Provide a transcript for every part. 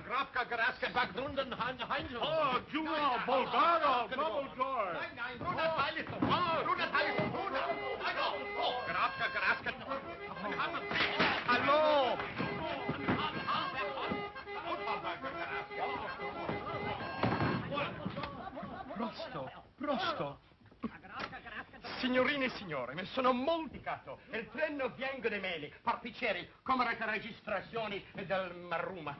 Grafka, Graska, Bagdunden, Heinzel. Oh, Jura, Bulgara, Doppeljoy. Nein, Bruder, Teil ist Bruder, Teil ist Bruder. Grafka, Graska. Hallo. Prosto. Signorine e signore, mi sono molticato. Il treno viene da me, parpicieri, come le registrazioni del Maruma.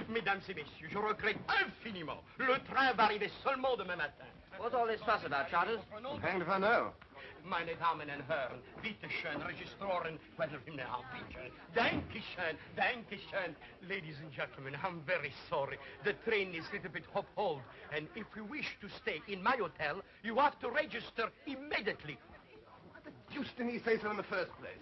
Mesdames et messieurs, je regrette infiniment. Le train va arriver seulement demain matin. What's all this fuss about, Charters? I'm hanged if I know. Meine Damen und Herren, bitte schön, Registroren, bitte schön. Dankeschön, Dankeschön. Ladies and gentlemen, I'm very sorry. The train is a little bit hop-hold, and if you wish to stay in my hotel, you have to register immediately. What the deuce didn't he say so in the first place?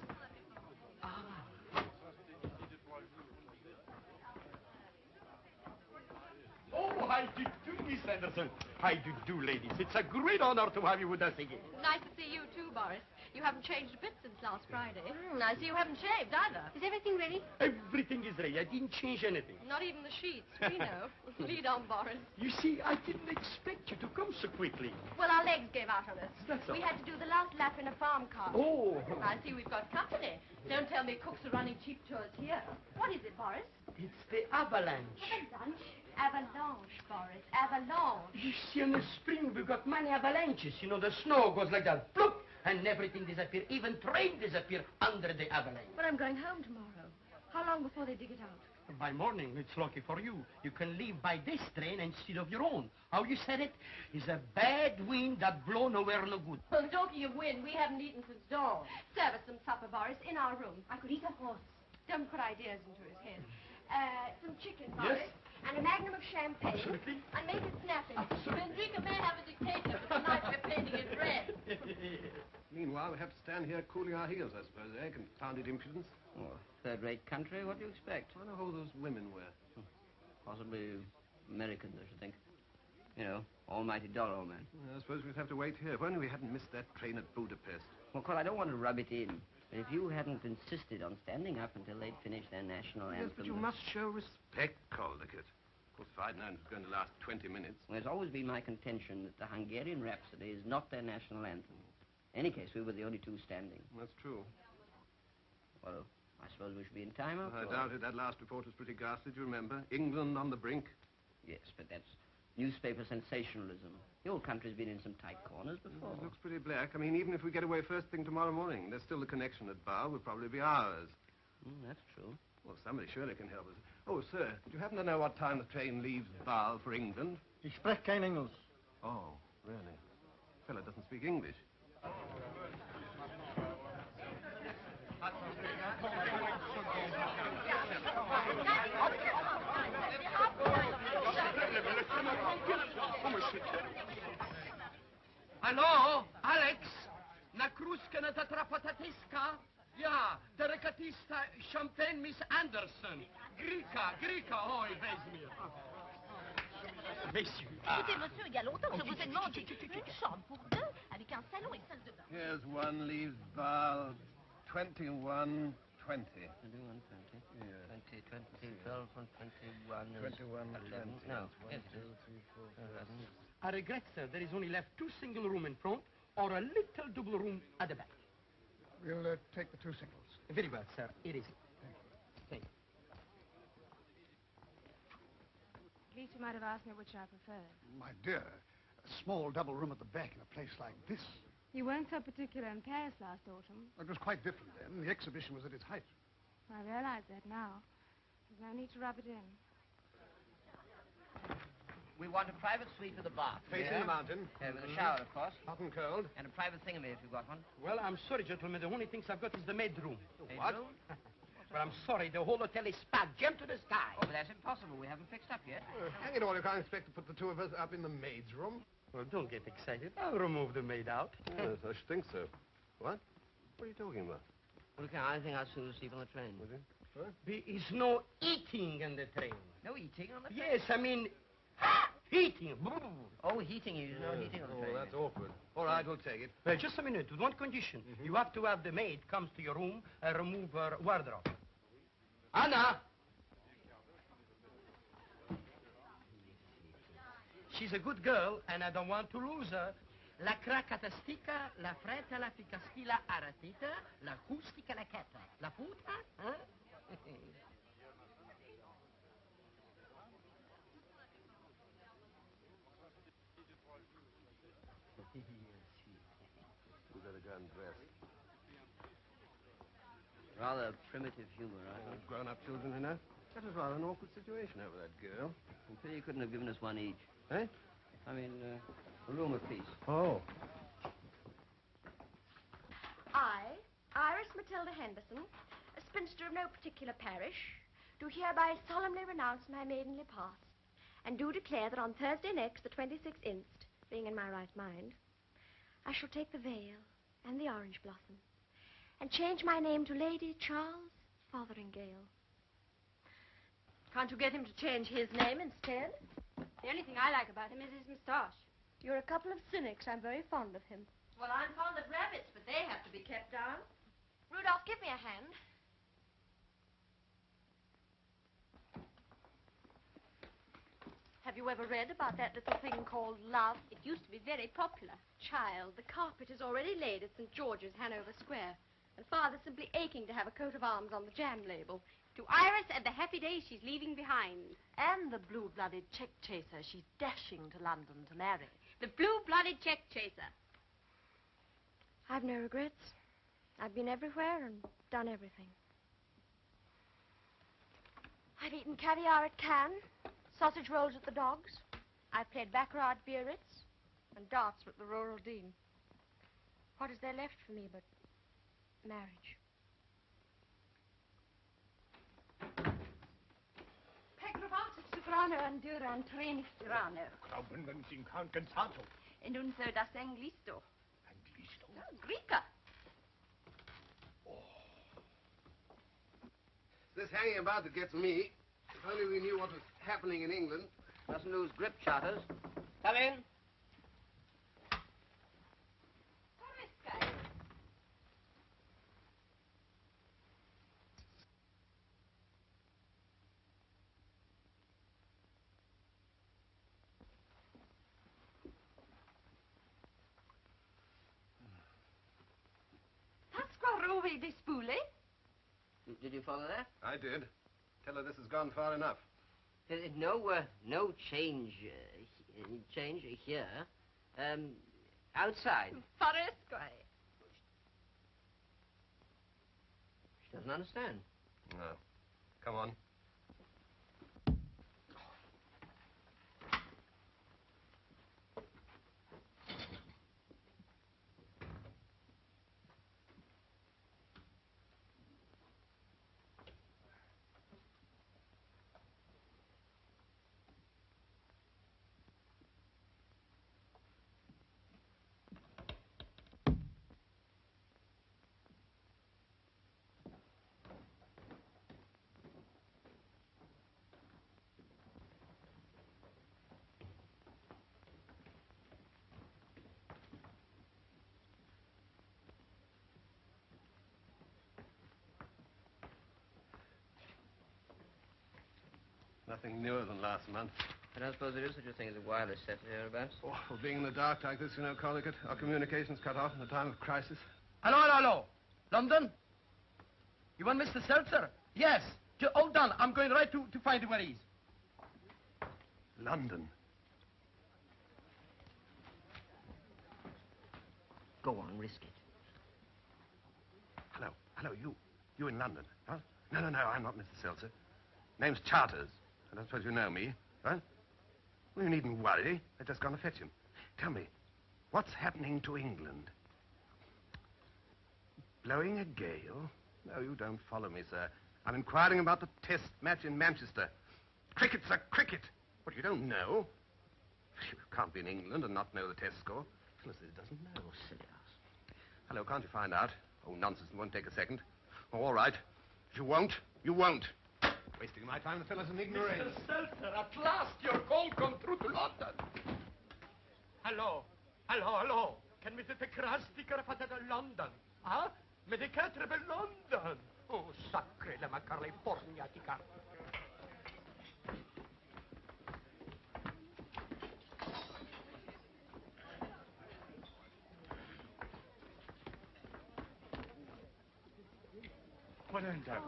Oh, how do you do, Miss Anderson? How do you do, ladies? It's a great honor to have you with us again. Nice to see you too, Boris. You haven't changed a bit since last Friday. I see you haven't shaved either. Is everything ready? Everything is ready. I didn't change anything. Not even the sheets. We know. Lead on, Boris. You see, I didn't expect you to come so quickly. Well, our legs gave out on us. That's all. We had to do the last lap in a farm car. Oh. I see we've got company. Don't tell me cooks are running cheap tours here. What is it, Boris? It's the avalanche. Avalanche? Avalanche, Boris. Avalanche. You see, in the spring, we've got many avalanches. You know, the snow goes like that, bloop, and everything disappears. Even train disappear under the avalanche. But I'm going home tomorrow. How long before they dig it out? By morning, it's lucky for you. You can leave by this train instead of your own. How you said it? It's a bad wind that blow nowhere no good. Well, talking of wind, we haven't eaten since dawn. Serve us some supper, Boris, in our room. I could eat a horse. Don't put ideas into his head. Some chicken, Boris. Yes. And a magnum of champagne. Absolutely. And make it snappy. Absolutely. Enrica may have a dictator, but tonight we're painting it red. Meanwhile, we have to stand here cooling our heels, I suppose, eh? Confounded impudence. Oh, third-rate country, what do you expect? I wonder who those women were. Possibly Americans, I should think. You know, almighty dollar old man. I suppose we'd have to wait here. If only we hadn't missed that train at Budapest. Well, Cole, I don't want to rub it in. But if you hadn't insisted on standing up until they'd finished their national anthem... Yes, but you must show respect, Caldicott. Of course, if I'd known it was going to last 20 minutes. Well, it's always been my contention that the Hungarian Rhapsody is not their national anthem. In any case, we were the only two standing. That's true. Well, I suppose we should be in time after I all. doubted. That last report was pretty ghastly, do you remember? England on the brink. Yes, but that's newspaper sensationalism. The old country's been in some tight corners before. It looks pretty black. I mean, even if we get away first thing tomorrow morning, there's still the connection at Bow will probably be ours. That's true. Well, somebody surely can help us. Oh, sir, do you happen to know what time the train leaves Bow for England? Ich spreche kein Englisch. Oh, really? Fellow doesn't speak English. Hallo, Alex? Na kruska na tatrapatatisca? Ja, der recatista Champagne Miss Anderson. Grika, oi, vezmi. Messieurs. Écoutez, monsieur, il y a longtemps que je vous ai demandé une chambre pour deux, avec un salon et salle de bain. Here's one leaves Bow 21:20. 21, 20. Yes. 20, 20, 12, 21, 21, 11. 20. No, 1, yes. 2, 3, 4, 5, 6. I regret, sir, there is only left 2 single room in front or a little double room at the back. We'll take the 2 singles. Very well, sir. It is. Thank you. At least you might have asked me which I preferred. My dear, a small double room at the back in a place like this. You weren't so particular in Paris last autumn. It was quite different then. The exhibition was at its height. I realize that now. There's no need to rub it in. We want a private suite with a bath. Facing the mountain. With a shower, of course. Hot and cold. And a private thingamy if you've got one. Well, I'm sorry, gentlemen. The only things I've got is the maid room. What? Bedroom? Well, I'm sorry. The whole hotel is packed, jammed to the sky. Oh, but that's impossible. We haven't fixed up yet. Hang it all, you can't expect to put the two of us up in the maid's room. Well, don't get excited. I'll remove the maid out. Yes, I should think so. What? What are you talking about? Well, okay, I think I'll soon sleep on the train. Was it? What? There is no eating in the train. No eating on the train? Yes, I mean, heating. Oh, heating. There's no heating on the train. Oh, that's awkward. All right, we'll take it. Well, just a minute. With one condition. You have to have the maid comes to your room and remove her wardrobe. Anna! She's a good girl, and I don't want to lose her. La cracatastica, la fretta, la ficasquila aratita, la acustica, la cata. La puta, huh? We better go and dress. Rather primitive humor, right? Grown-up children, you know. That was rather an awkward situation over that girl. I'm pity you couldn't have given us one each. Eh? I mean, a room apiece. Oh. I, Iris Matilda Henderson, a spinster of no particular parish, do hereby solemnly renounce my maidenly past, and do declare that on Thursday next, the 26th inst., being in my right mind, I shall take the veil and the orange blossom, and change my name to Lady Charles Fotheringale. Can't you get him to change his name instead? The only thing I like about him is his moustache. You're a couple of cynics. I'm very fond of him. Well, I'm fond of rabbits, but they have to be kept down. Rudolph, give me a hand. Have you ever read about that little thing called love? It used to be very popular. Child, the carpet is already laid at St. George's, Hanover Square. And Father's simply aching to have a coat of arms on the jam label. To Iris and the happy days she's leaving behind. And the blue-blooded check chaser she's dashing to London to marry. The blue-blooded check chaser. I've no regrets. I've been everywhere and done everything. I've eaten caviar at Cannes, sausage rolls at the Dogs. I've played baccarat at Biarritz and darts at the Rural Dean. What is there left for me but marriage? Pecrovatus soprano andura treni tirano. Graubungen sin cansato. En un so das Anglisto. Greeka. It's this hanging about that gets me. If only we knew what was happening in England. Mustn't lose grip, Charters. Come in. Pasqua di spule. Did you follow that? I did. Tell her this has gone far enough. No change here. Outside. Faresque. She doesn't understand. No. Come on. Nothing newer than last month. I don't suppose there is such a thing as a wireless set hereabouts. Oh, well, being in the dark like this, you know, Collicut, our communications cut off in a time of crisis. Hello. London? You want Mr. Seltzer? Yes. Hold on. I'm going right to find where he is. London. Go on, risk it. Hello, you. You in London, huh? No, I'm not Mr. Seltzer. Name's Charters. I don't suppose you know me, right? Well, you needn't worry. I've just gone to fetch him. Tell me, what's happening to England? Blowing a gale? No, you don't follow me, sir. I'm inquiring about the test match in Manchester. Cricket, sir, cricket. What, you don't know? You can't be in England and not know the test score. Phyllis doesn't know. Oh, silly ass. Hello, can't you find out? Oh, nonsense, it won't take a second. Oh, all right. If you won't, you won't. Wasting my time, the fellow's an ignoramus. Mr. Seltzer, at last your call come through to London. Hello. Can we take a crash sticker for London? Huh? Me de quatre per London. Oh, sacre la California di carta. What end up?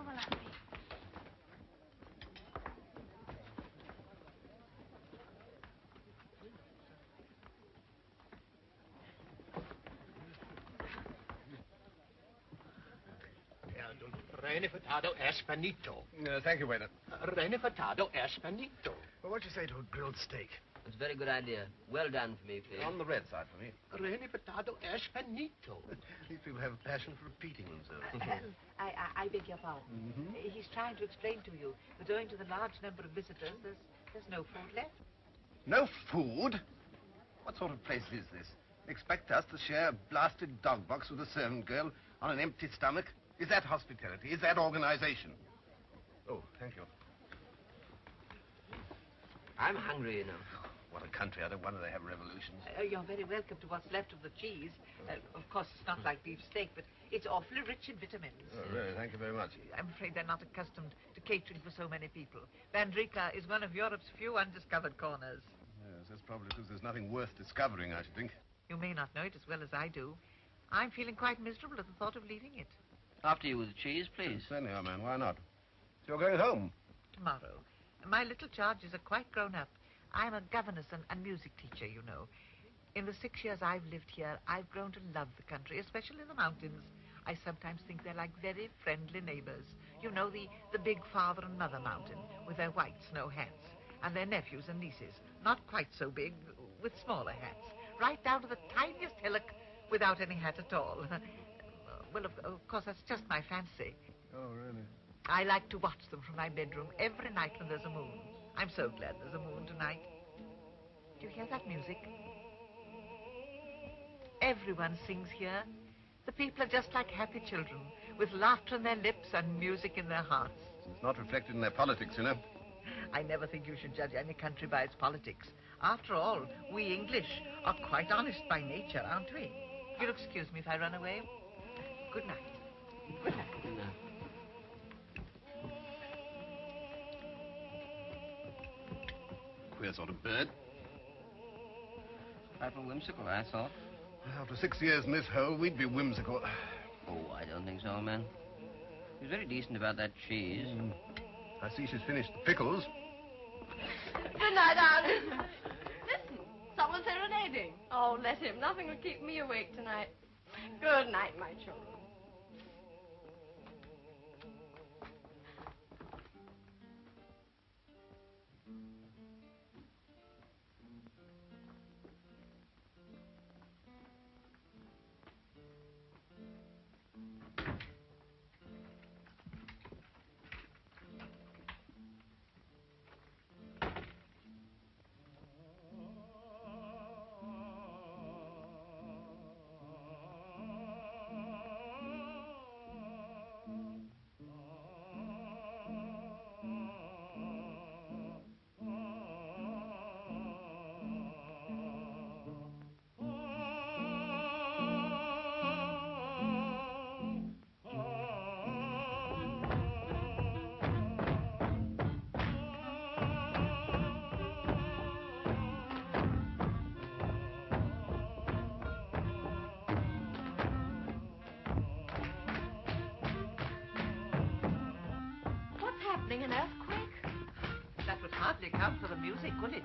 Renifitado Espanito. Thank you, waiter. Renifitado Espanito. Well, what'd you say to a grilled steak? It's a very good idea. Well done for me, please. On the red side for me. Renifitado Espanito. These people have a passion for repeating themselves. I beg your pardon. He's trying to explain to you that owing to the large number of visitors, there's no food left. No food? What sort of place is this? Expect us to share a blasted dog box with a servant girl on an empty stomach? Is that hospitality? Is that organization? Oh, thank you. I'm hungry, you know. What a country. I don't wonder they have revolutions. You're very welcome to what's left of the cheese. Of course, it's not like beef steak, but it's awfully rich in vitamins. Oh, really? Thank you very much. I'm afraid they're not accustomed to catering for so many people. Vandrika is one of Europe's few undiscovered corners. Yes, that's probably because there's nothing worth discovering, I should think. You may not know it as well as I do. I'm feeling quite miserable at the thought of leaving it. After you with the cheese, please. Certainly, our man. Why not? So you're going home? Tomorrow. My little charges are quite grown up. I'm a governess and music teacher, you know. In the 6 years I've lived here, I've grown to love the country, especially the mountains. I sometimes think they're like very friendly neighbors. You know, the big father and mother mountain with their white snow hats, and their nephews and nieces, not quite so big, with smaller hats, right down to the tiniest hillock without any hat at all. Well, of course, that's just my fancy. Oh, really? I like to watch them from my bedroom every night when there's a moon. I'm so glad there's a moon tonight. Do you hear that music? Everyone sings here. The people are just like happy children, with laughter on their lips and music in their hearts. It's not reflected in their politics, you know. I never think you should judge any country by its politics. After all, we English are quite honest by nature, aren't we? You'll excuse me if I run away. Good night. Good night. Good night. Queer sort of bird. Trifle whimsical, I thought. After 6 years in this hole, we'd be whimsical. Oh, I don't think so, man. He was very decent about that cheese. I see she's finished the pickles. Good night, darling. Listen, someone's serenading. Oh, let him. Nothing will keep me awake tonight. Good night, my children. An earthquake? That would hardly account for the music, would it?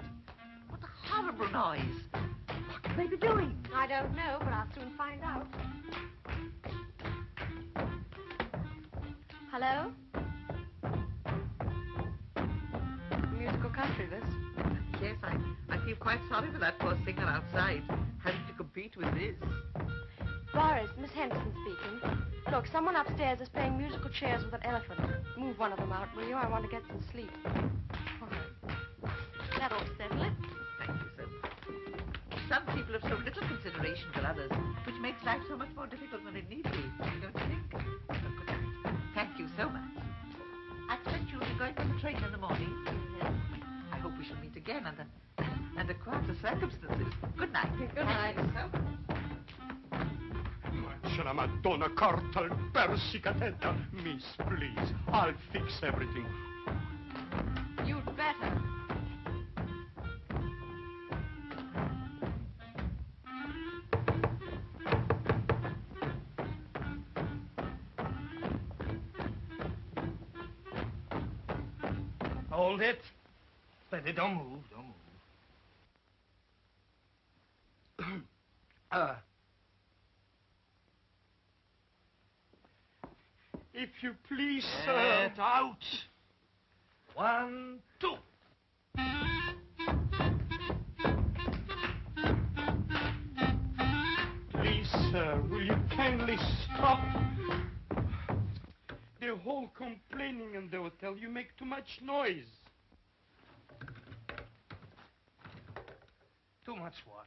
What a horrible noise. What can they be doing? I don't know, but I'll soon find out. Hello? say this? Yes, I feel quite sorry for that poor singer outside, having to compete with this. Boris, Miss Henderson speaking. Look, someone upstairs is playing musical chairs with an elephant. Move one of them out, will you? I want to get some sleep. All right. That ought to settle it. Thank you, sir. Some people have so little consideration for others, which makes life so much more difficult than it need be, don't you think? Oh, good night. Thank you so much. I expect you'll be going on the train in the morning. Yes. I hope we shall meet again under quieter circumstances. Good night. Good night. Thank you so much. C'è la Madonna corta il persicatetta. Miss, please, I'll fix everything. You'd better. Hold it. Steady, don't move, don't move. If you please, sir. Get out. 1, 2. Please, sir, will you kindly stop? They're all complaining in the hotel. You make too much noise. Too much what?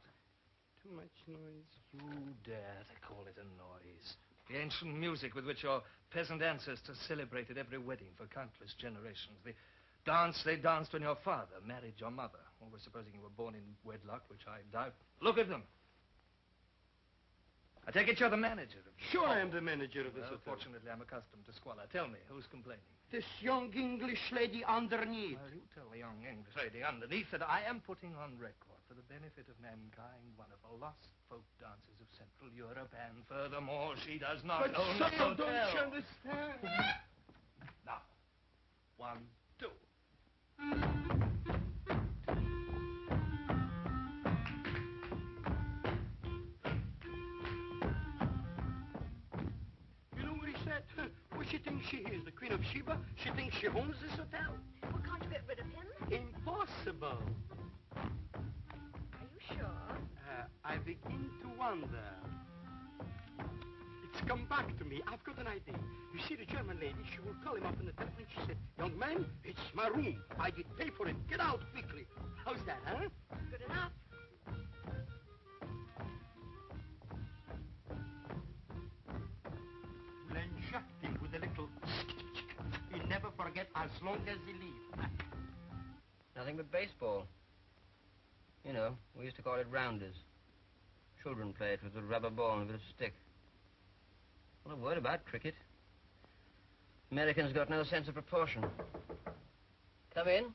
Too much noise. You dare to call it a noise. The ancient music with which your peasant ancestors celebrated every wedding for countless generations. The dance they danced when your father married your mother. Always supposing you were born in wedlock, which I doubt. Look at them. I take it you're the manager of this. Sure, I am the manager of this hotel. Fortunately, I'm accustomed to squalor. Tell me, who's complaining? This young English lady underneath. Well, you tell the young English lady underneath that I am putting on record for the benefit of mankind one of the lost folk dances of Central Europe, and furthermore, she does not But own sir, the hotel. don't you understand? Now, 1, 2. You know what he said? What she thinks she is, the Queen of Sheba? She thinks she owns this hotel? Well, can't you get rid of him? Impossible. Are you sure? I begin to wonder. It's come back to me. I've got an idea. You see, the German lady, she will call him up on the telephone. She said, young man, it's my room. I did pay for it. Get out quickly. How's that, huh? Good enough. We'll inject him with a little... He'll never forget as long as he lives. Nothing but baseball. You know, we used to call it rounders. Children play it with a rubber ball and a bit of stick. Not a word about cricket. Americans got no sense of proportion. Come in.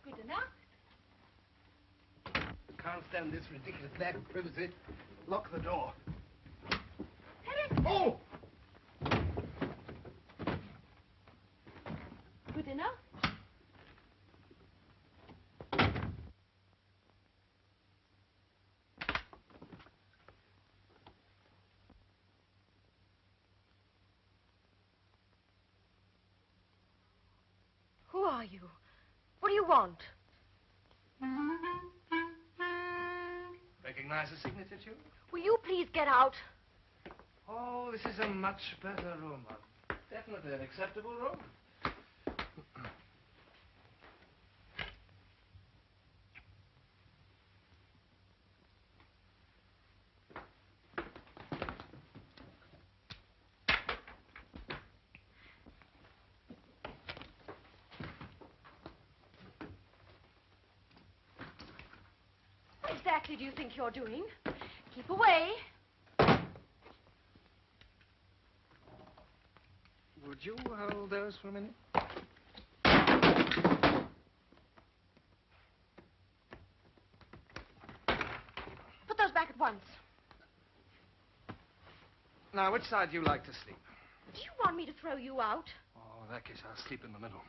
Good enough. Can't stand this ridiculous lack of privacy. Lock the door. Harry! Oh! Good enough. Who are you? What do you want? Recognize the signature tune? Will you please get out? Oh, this is a much better room. Definitely an acceptable room. What exactly do you think you're doing? Keep away. Would you hold those for a minute? once. Now, which side do you like to sleep? Do you want me to throw you out? Oh, in that case, I'll sleep in the middle.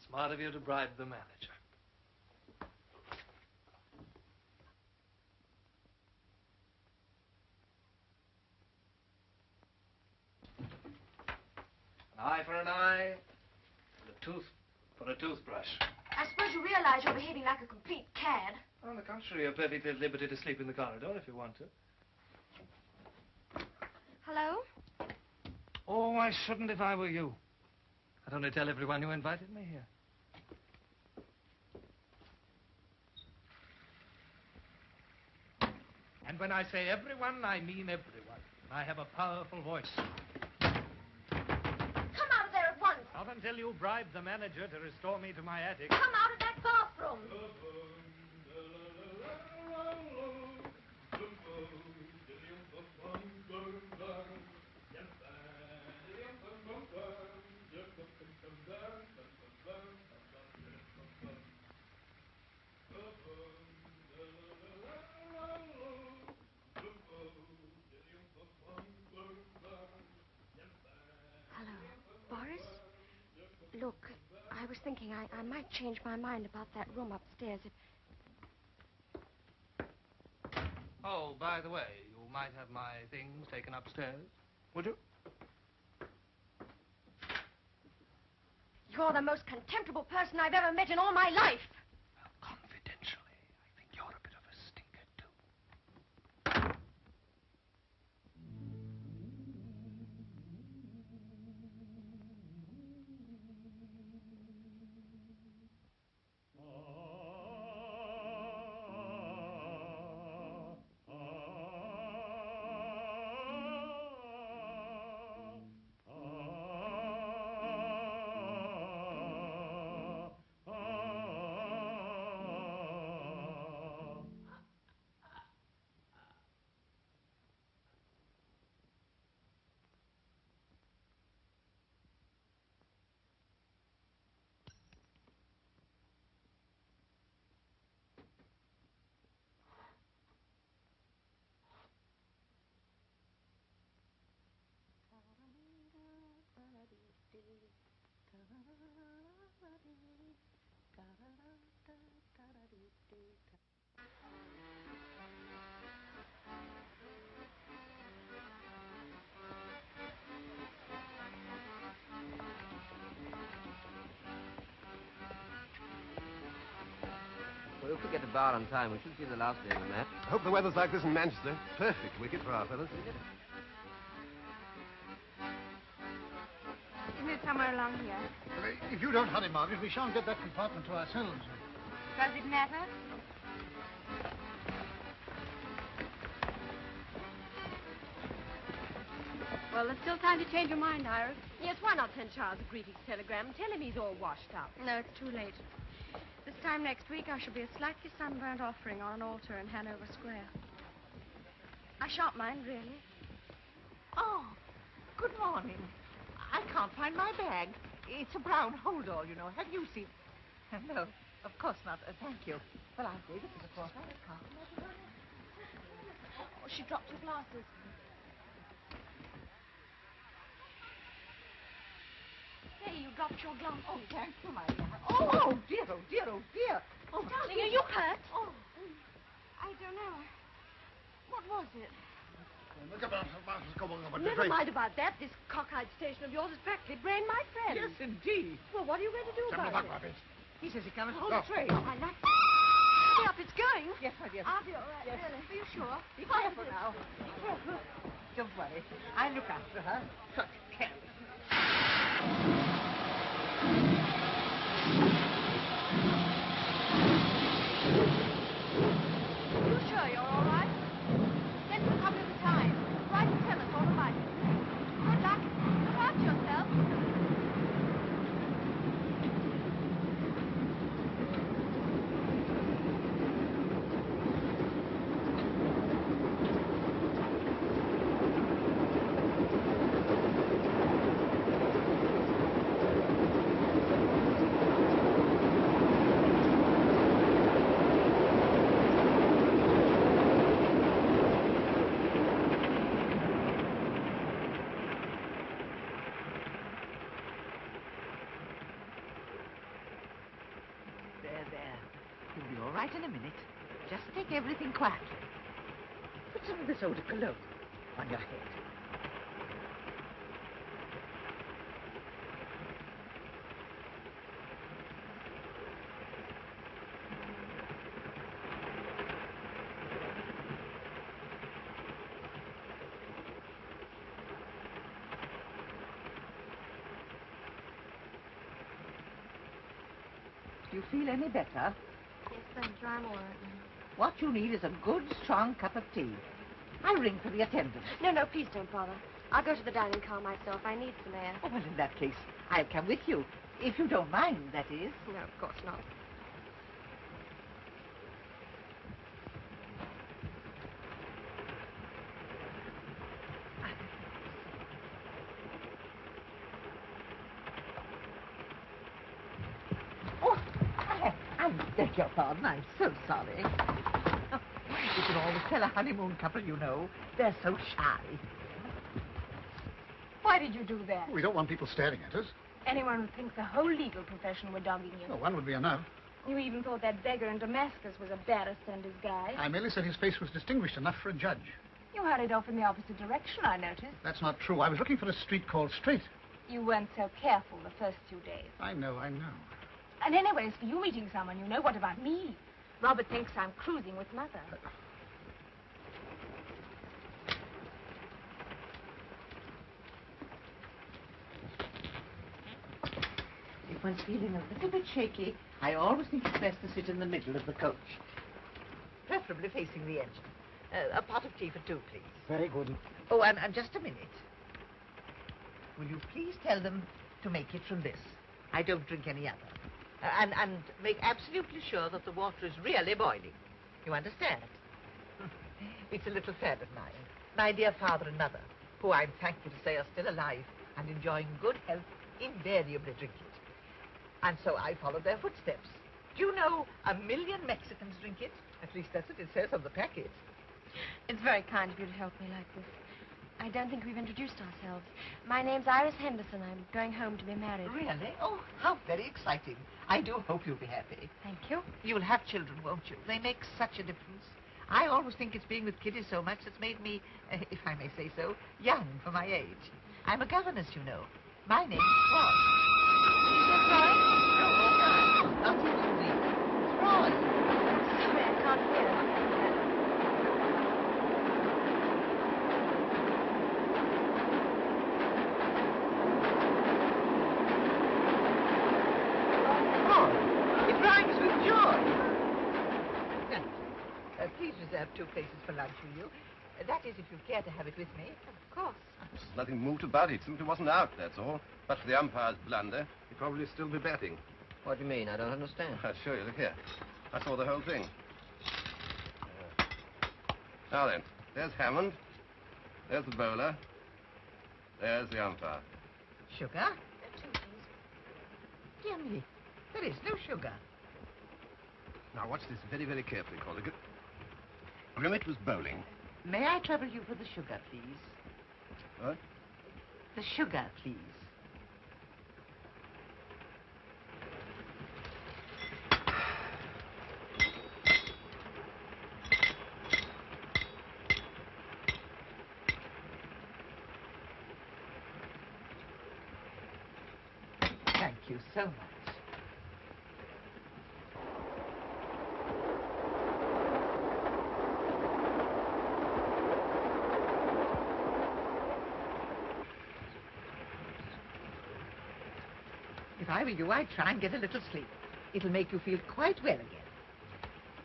Smart of you to bribe the manager. An eye for an eye, and a tooth for a toothbrush. I suppose you realize you're behaving like a complete cad. On the contrary, you're perfectly at liberty to sleep in the corridor if you want to. Hello? Oh, I shouldn't if I were you. I'd only tell everyone you invited me here. And when I say everyone, I mean everyone. I have a powerful voice. Come out of there at once. Not until you bribe the manager to restore me to my attic. Come out of that bathroom. Boris? Look, I was thinking I might change my mind about that room upstairs if... Oh, by the way, you might have my things taken upstairs. Would you? You're the most contemptible person I've ever met in all my life. Confidentially, I think you're a bit of a stinker, too. Well, if we get to Bar on time, we should see the last day of the match. I hope the weather's like this in Manchester. Perfect wicket for our fellas. Isn't it somewhere along here? Well, if you don't hurry, Margaret, we shan't get that compartment to ourselves. Does it matter? Well, there's still time to change your mind, Iris. Yes, why not send Charles a greetings telegram and tell him he's all washed up? No, it's too late. This time next week, I shall be a slightly sunburnt offering on an altar in Hanover Square. I shan't mind, really. Oh, good morning. I can't find my bag. It's a brown hold-all, you know. Have you seen... No, of course not. Thank you. Well, I'll take it to the court. I can't imagine. Oh, she dropped her glasses. Hey, you dropped your glasses. Oh, thank you, my dear. Oh, dear, oh, dear, oh, dear. Oh, Darling, are you hurt? Oh, I don't know. What was it? Never mind about that. This cockeyed station of yours is practically brain my friend. Yes, indeed. Well, what are you going to do about it? He says he cannot hold the train. Oh, I like Hurry up, it's going. Yes, my dear. I'll be all right, Yes. really. Are you sure? Be careful now. Be careful. Don't worry. I'll look after her. Such carelessness. You sure you're all right? Send us a copy of the Times. Write and tell us all about it. Good luck. Look after yourself. You'll be all right in a minute. Just take everything quietly. Put some of this eau de cologne on your head. Do you feel any better? Yes, thank you. I'm all right now. What you need is a good, strong cup of tea. I'll ring for the attendant. No, please don't bother. I'll go to the dining car myself. I need some air. Oh, well, in that case, I'll come with you. If you don't mind, that is. No, of course not. Oh, I beg your pardon. I'm so sorry. Oh, you can always tell a honeymoon couple, you know. They're so shy. Why did you do that? We don't want people staring at us. Anyone would think the whole legal profession were dogging you. Well, one would be enough. You even thought that beggar in Damascus was a barrister in disguise. I merely said his face was distinguished enough for a judge. You hurried off in the opposite direction, I noticed. That's not true. I was looking for a street called Straight. You weren't so careful the first few days. I know. And anyways, for you meeting someone, you know, what about me? Robert thinks I'm cruising with Mother. If one's feeling a little bit shaky, I always think it's best to sit in the middle of the coach. Preferably facing the engine. A pot of tea for two, please. Very good. Oh, and just a minute. Will you please tell them to make it from this? I don't drink any other. And make absolutely sure that the water is really boiling. You understand? It's a little friend of mine, my dear father and mother, who I'm thankful to say are still alive and enjoying good health, invariably drink it. And so I followed their footsteps. Do you know 1 million Mexicans drink it? At least that's what it says on the packet. It's very kind of you to help me like this. I don't think we've introduced ourselves. My name's Iris Henderson. I'm going home to be married. Really? Oh, how very exciting. I do hope you'll be happy. Thank you. You'll have children, won't you? They make such a difference. I always think it's being with kiddies so much that's made me, if I may say so, young for my age. I'm a governess, you know. My name's Froy. Miss Froy? Oh, not you, Susie. Froy. Sorry, I can't hear. It rhymes with joy. Please reserve 2 places for lunch, will you? That is, if you care to have it with me. Of course. There's nothing moved about it. Simply wasn't out, that's all. But for the umpire's blunder, he'd probably still be betting. What do you mean? I don't understand. I'll show you. Look here. I saw the whole thing. Now then, there's Hammond. There's the bowler. There's the umpire. Sugar? Dear me, there is no sugar. Now watch this very, very carefully, Colligan. Grimmett was bowling. May I trouble you for the sugar, please? What? The sugar, please. Thank you so much. If I were you, I'd try and get a little sleep. It'll make you feel quite well again.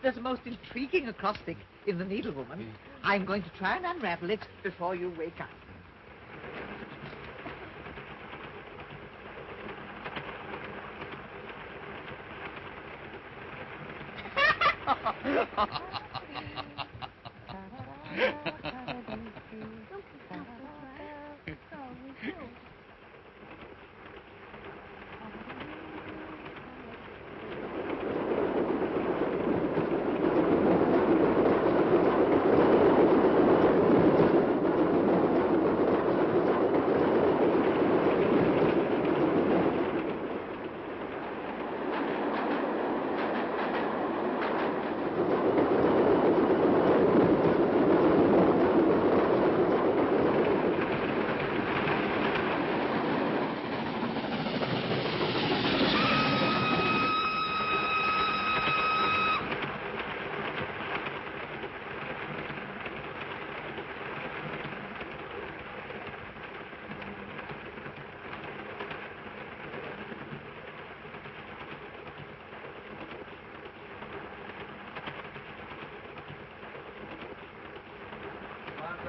There's a most intriguing acrostic in The Needlewoman. I'm going to try and unravel it before you wake up.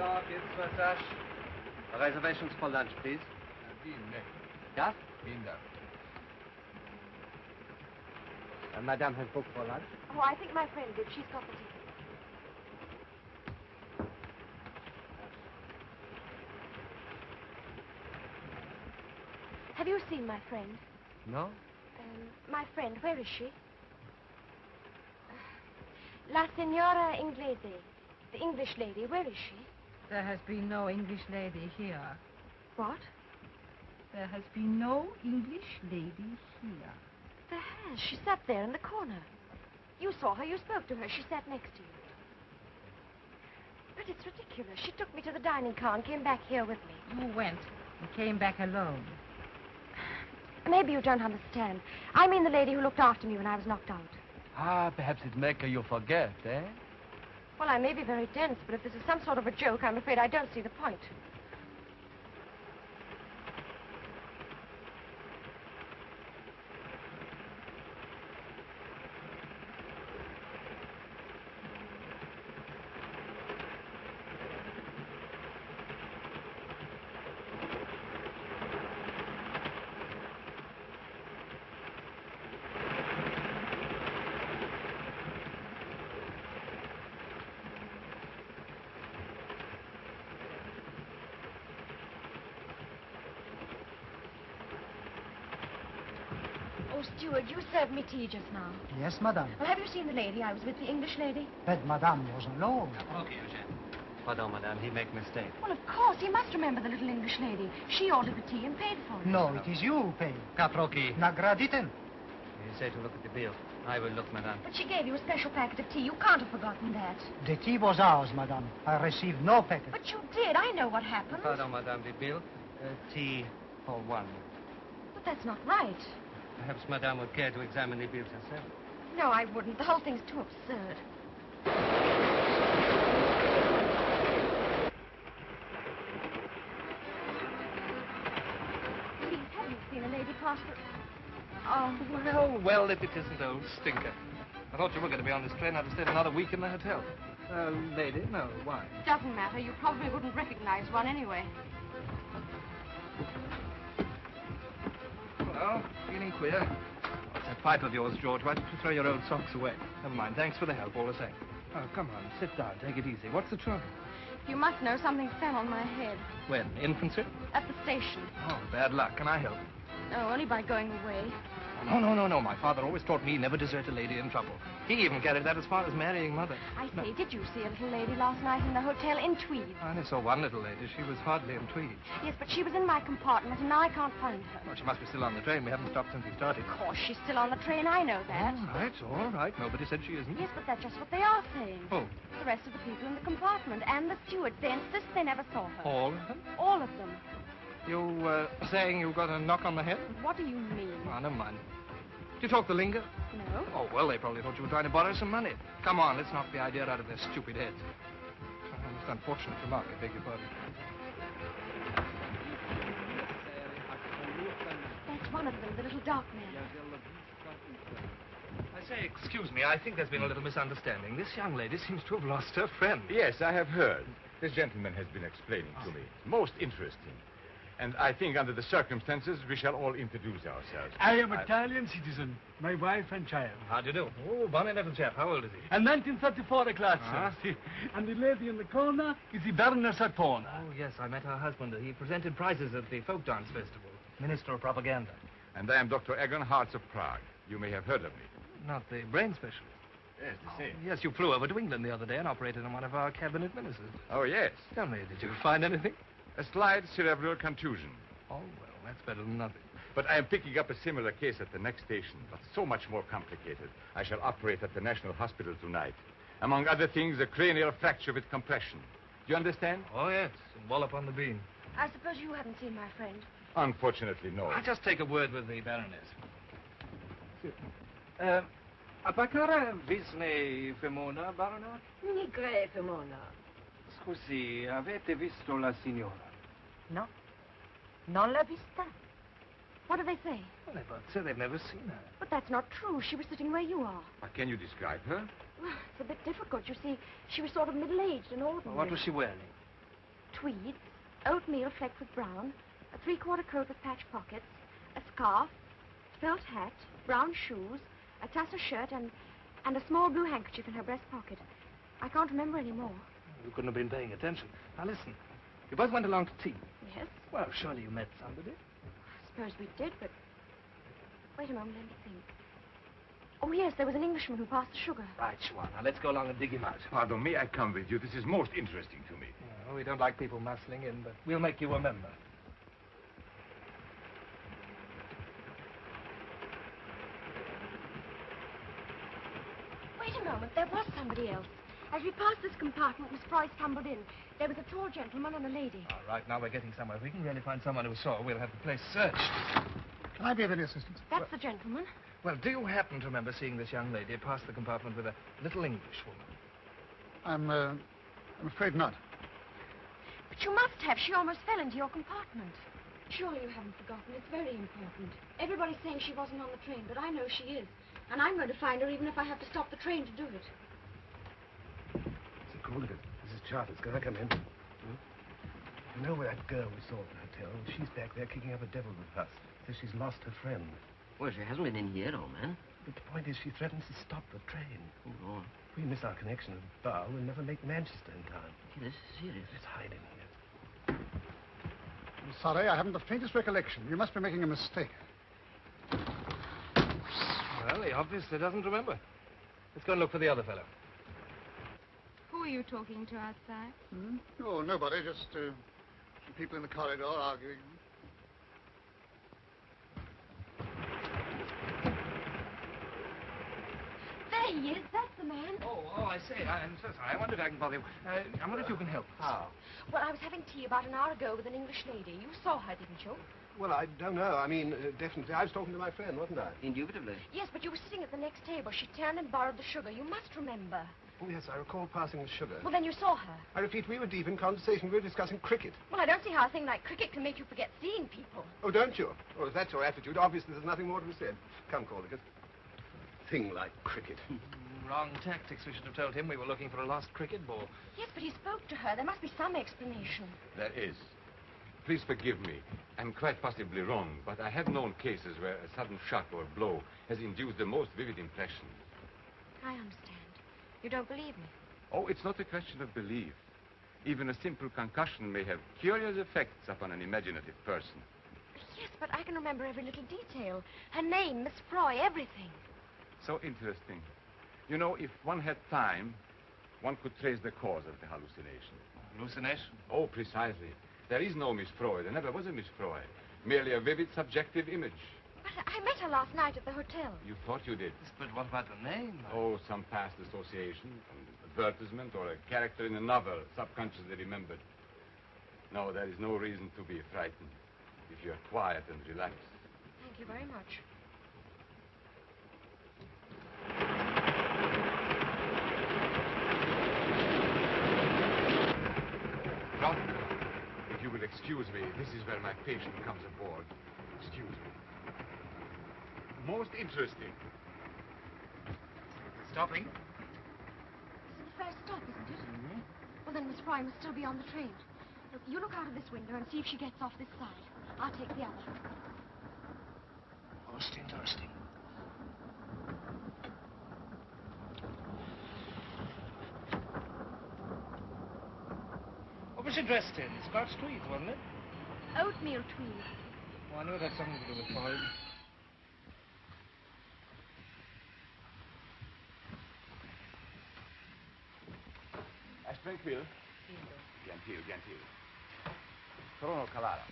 Bonjour, geht's was reservations for lunch, please. Yeah? Madame has booked for lunch. Oh, I think my friend did. She's got the ticket. Have you seen my friend? No? My friend, where is she? La Signora Inglese. The English lady, where is she? There has been no English lady here. What? There has been no English lady here. There has. She sat there in the corner. You saw her. You spoke to her. She sat next to you. But it's ridiculous. She took me to the dining car and came back here with me. You went and came back alone. Maybe you don't understand. I mean the lady who looked after me when I was knocked out. Ah, perhaps it make you forget, eh? Well, I may be very dense, but if this is some sort of a joke, I'm afraid I don't see the point. Oh, steward, you served me tea just now. Yes, madame. Well, have you seen the lady? I was with the English lady. But madame was alone. Pardon, madame, he make mistake. Well, of course. He must remember the little English lady. She ordered the tea and paid for it. No, it is you who pay. Caproki. Nagraditen. You say to look at the bill. I will look, madame. But she gave you a special packet of tea. You can't have forgotten that. The tea was ours, madame. I received no packet. But you did. I know what happened. Pardon, madame, the bill. Tea for one. But that's not right. Perhaps madame would care to examine the bills herself. No, I wouldn't. The whole thing's too absurd. Please, have you seen a lady pass the... Oh, Well, if it isn't old Stinker. I thought you were going to be on this train. I'd have stayed another week in the hotel. Lady? No, why? doesn't matter. You probably wouldn't recognize one anyway. Well, feeling queer. What's that pipe of yours, George? Why don't you throw your old socks away? Never mind. Thanks for the help, all the same. Oh, come on. Sit down. Take it easy. What's the trouble? You must know something fell on my head. When? Infancy? At the station. Oh, bad luck. Can I help? No, only by going away. No. My father always taught me never desert a lady in trouble. He even carried that as far as marrying mother. I say, did you see a little lady last night in the hotel in tweed? I only saw one little lady. She was hardly in tweed. Yes, but she was in my compartment, and now I can't find her. Well, she must be still on the train. We haven't stopped since we started. Of course, she's still on the train. I know that. All right. Nobody said she isn't. Yes, but that's just what they are saying. Who? The rest of the people in the compartment and the stewards. They insist they never saw her. All of them? All of them. You, saying you got a knock on the head? What do you mean? Oh, never mind. Do you talk the lingo? No. Oh, well, they probably thought you were trying to borrow some money. Come on, let's knock the idea out of their stupid heads. It's an unfortunate remark. I beg your pardon. That's one of them, the little dark man. I say, excuse me, I think there's been a little misunderstanding. This young lady seems to have lost her friend. Yes, I have heard. This gentleman has been explaining to me. Most interesting. And I think under the circumstances, we shall all introduce ourselves. I am Italian citizen. My wife and child. How do you do? Oh, bonny little chap. How old is he? And 1934 a class, sir. And the lady in the corner is the Baroness Artona. Oh, yes, I met her husband. He presented prizes at the Folk Dance Festival. Minister of Propaganda. And I am Dr. Egon Hartz of Prague. You may have heard of me. Not the brain specialist. Yes, the same. Yes, you flew over to England the other day and operated on one of our cabinet ministers. Oh, yes. Tell me, did you find anything? A slight cerebral contusion. Oh, well, that's better than nothing. But I am picking up a similar case at the next station, but so much more complicated. I shall operate at the National Hospital tonight. Among other things, a cranial fracture with compression. Do you understand? Oh, yes, and wallop on the bean. I suppose you haven't seen my friend. Unfortunately, no. I'll just take a word with the Baroness. Appacare visne femona, Baronet? Nigre, Femona. Scusi, avete visto la signora? No. Non l'ha vista. What do they say? Well, they both said they've never seen her. But that's not true. She was sitting where you are. Can you describe her? Well, it's a bit difficult. You see, she was sort of middle-aged and ordinary. Well, what was she wearing? tweeds, oatmeal flecked with brown, a three-quarter coat with patch pockets, a scarf, felt hat, brown shoes, a tassel shirt, and a small blue handkerchief in her breast pocket. I can't remember any more. You couldn't have been paying attention. Now listen, you both went along to tea. Yes? Well, surely you met somebody. I suppose we did, but... Wait a moment, let me think. Oh, yes, there was an Englishman who passed the sugar. Right, Schwan. Now let's go along and dig him out. Pardon, may I come with you? This is most interesting to me. Well, we don't like people muscling in, but we'll make you a member. Wait a moment, there was somebody else. As we passed this compartment, Miss Froy stumbled in. There was a tall gentleman and a lady. All right, now we're getting somewhere. If we can really find someone who saw, we'll have the place searched. Can I be of any assistance? That's the gentleman. Well, do you happen to remember seeing this young lady pass the compartment with a little English woman? I'm afraid not. But you must have. She almost fell into your compartment. Surely you haven't forgotten. It's very important. Everybody's saying she wasn't on the train, but I know she is. And I'm going to find her even if I have to stop the train to do it. It's a call of it. Mrs. Charters, can I come in? You know where that girl we saw at the hotel? She's back there kicking up a devil with us. Says she's lost her friend. Well, she hasn't been in here, old man. But the point is, she threatens to stop the train. Oh, Lord. If we miss our connection with Bow, we'll never make Manchester in time. Gee, this is serious. Let's hide in here. I'm sorry, I haven't the faintest recollection. You must be making a mistake. Well, he obviously doesn't remember. Let's go and look for the other fellow. Who are you talking to outside? Hmm? Oh, nobody. Just some people in the corridor arguing. There he is. That's the man. Oh, I say. I'm so sorry. I wonder if I can bother you. I wonder if you can help. How? Well, I was having tea about an hour ago with an English lady. You saw her, didn't you? Well, I don't know. I mean, definitely. I was talking to my friend, wasn't I? Indubitably. Yes, but you were sitting at the next table. She turned and borrowed the sugar. You must remember. Oh, yes, I recall passing the sugar. Well, then you saw her. I repeat, we were deep in conversation. We were discussing cricket. Well, I don't see how a thing like cricket can make you forget seeing people. Oh, don't you? Well, if that's your attitude, obviously there's nothing more to be said. Come, Caldergate. Thing like cricket. Wrong tactics. We should have told him we were looking for a lost cricket ball. Yes, but he spoke to her. There must be some explanation. There is. Please forgive me. I'm quite possibly wrong, but I have known cases where a sudden shock or blow has induced the most vivid impression. I understand. You don't believe me? Oh, it's not a question of belief. Even a simple concussion may have curious effects upon an imaginative person. Yes, but I can remember every little detail. Her name, Miss Froy, everything. So interesting. You know, if one had time, one could trace the cause of the hallucination. Hallucination? Oh, precisely. There is no Miss Froy. There never was a Miss Froy. Merely a vivid subjective image. But I met her last night at the hotel. You thought you did. But what about the name? Oh, some past association, an advertisement, or a character in a novel, subconsciously remembered. No, there is no reason to be frightened if you're quiet and relaxed. Thank you very much. Doctor, if you will excuse me, this is where my patient comes aboard. Excuse me. Most interesting. Stopping? This is the first stop, isn't it? Mm-hmm. Well, then Miss Froy must still be on the train. Look, you look out of this window and see if she gets off this side. I'll take the other. Most interesting. What was she dressed in? Scotch tweeds, wasn't it? Oatmeal tweed. Oh, I knew it had something to do with Froy. Tranquil. Gentil, gentil. Trono calado.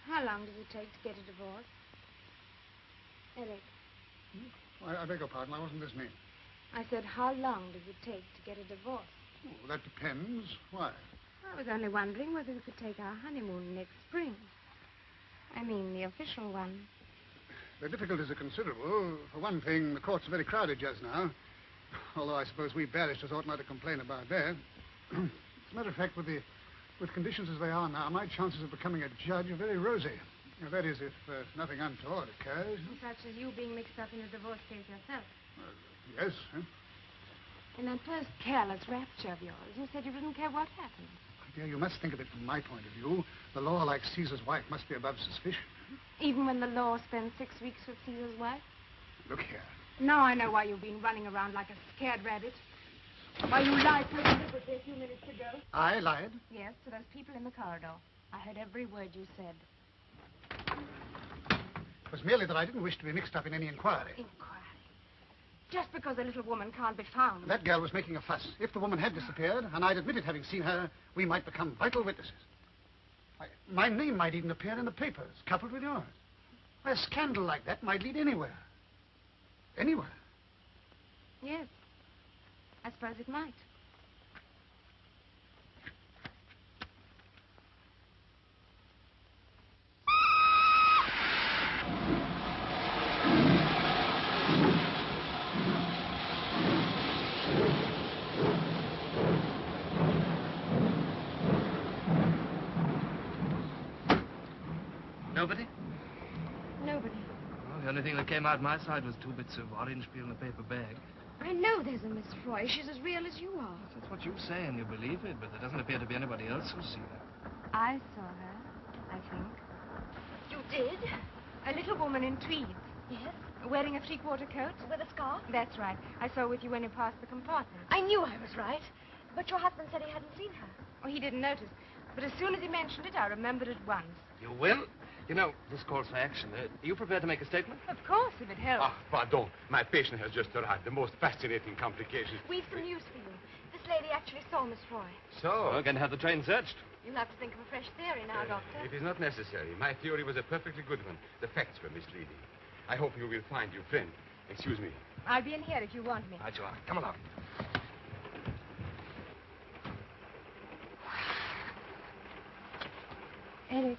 How long does it take to get a divorce? Eric, I beg your pardon, I wasn't listening. I said, how long does it take to get a divorce? Oh, that depends. Why? I was only wondering whether we could take our honeymoon next spring. I mean, the official one. The difficulties are considerable. For one thing, the courts are very crowded just now. Although I suppose we barristers ought not to complain about that. As a matter of fact, with the With conditions as they are now, my chances of becoming a judge are very rosy. Now, that is, if nothing untoward occurs. Such as you being mixed up in a divorce case yourself. Yes, huh? In that first careless rapture of yours, you said you didn't care what happened. My dear, you must think of it from my point of view. The law, like Caesar's wife, must be above suspicion. Even when the law spends 6 weeks with Caesar's wife? Look here. Now I know why you've been running around like a scared rabbit. Why you lied so deliberately a few minutes ago. I lied? Yes, to those people in the corridor. I heard every word you said. It was merely that I didn't wish to be mixed up in any inquiry. Inquiry? Just because a little woman can't be found. That girl was making a fuss. If the woman had disappeared, and I'd admitted having seen her, we might become vital witnesses. My name might even appear in the papers, coupled with yours. A scandal like that might lead anywhere. Anywhere. Yes. I suppose it might. Nobody? Nobody. Well, the only thing that came out my side was 2 bits of orange peel in a paper bag. I know there's a Miss Froy. She's as real as you are. That's what you say, and you believe it, but there doesn't appear to be anybody else who's seen her. I saw her, I think. You did? A little woman in tweeds. Yes? Wearing a 3/4 coat. With a scarf? That's right. I saw her with you when you passed the compartment. I knew I was right. But your husband said he hadn't seen her. Oh, he didn't notice. But as soon as he mentioned it, I remembered at once. You will? You know, this calls for action. Are you prepared to make a statement? Of course, if it helps. Ah, pardon. My patient has just arrived. The most fascinating complications. We've some news for you. This lady actually saw Miss Froy. So? We're going to have the train searched. You'll have to think of a fresh theory now, Doctor. It is not necessary. My theory was a perfectly good one. The facts were misleading. I hope you will find your friend. Excuse me. I'll be in here if you want me. Right you are. Come along. Eric.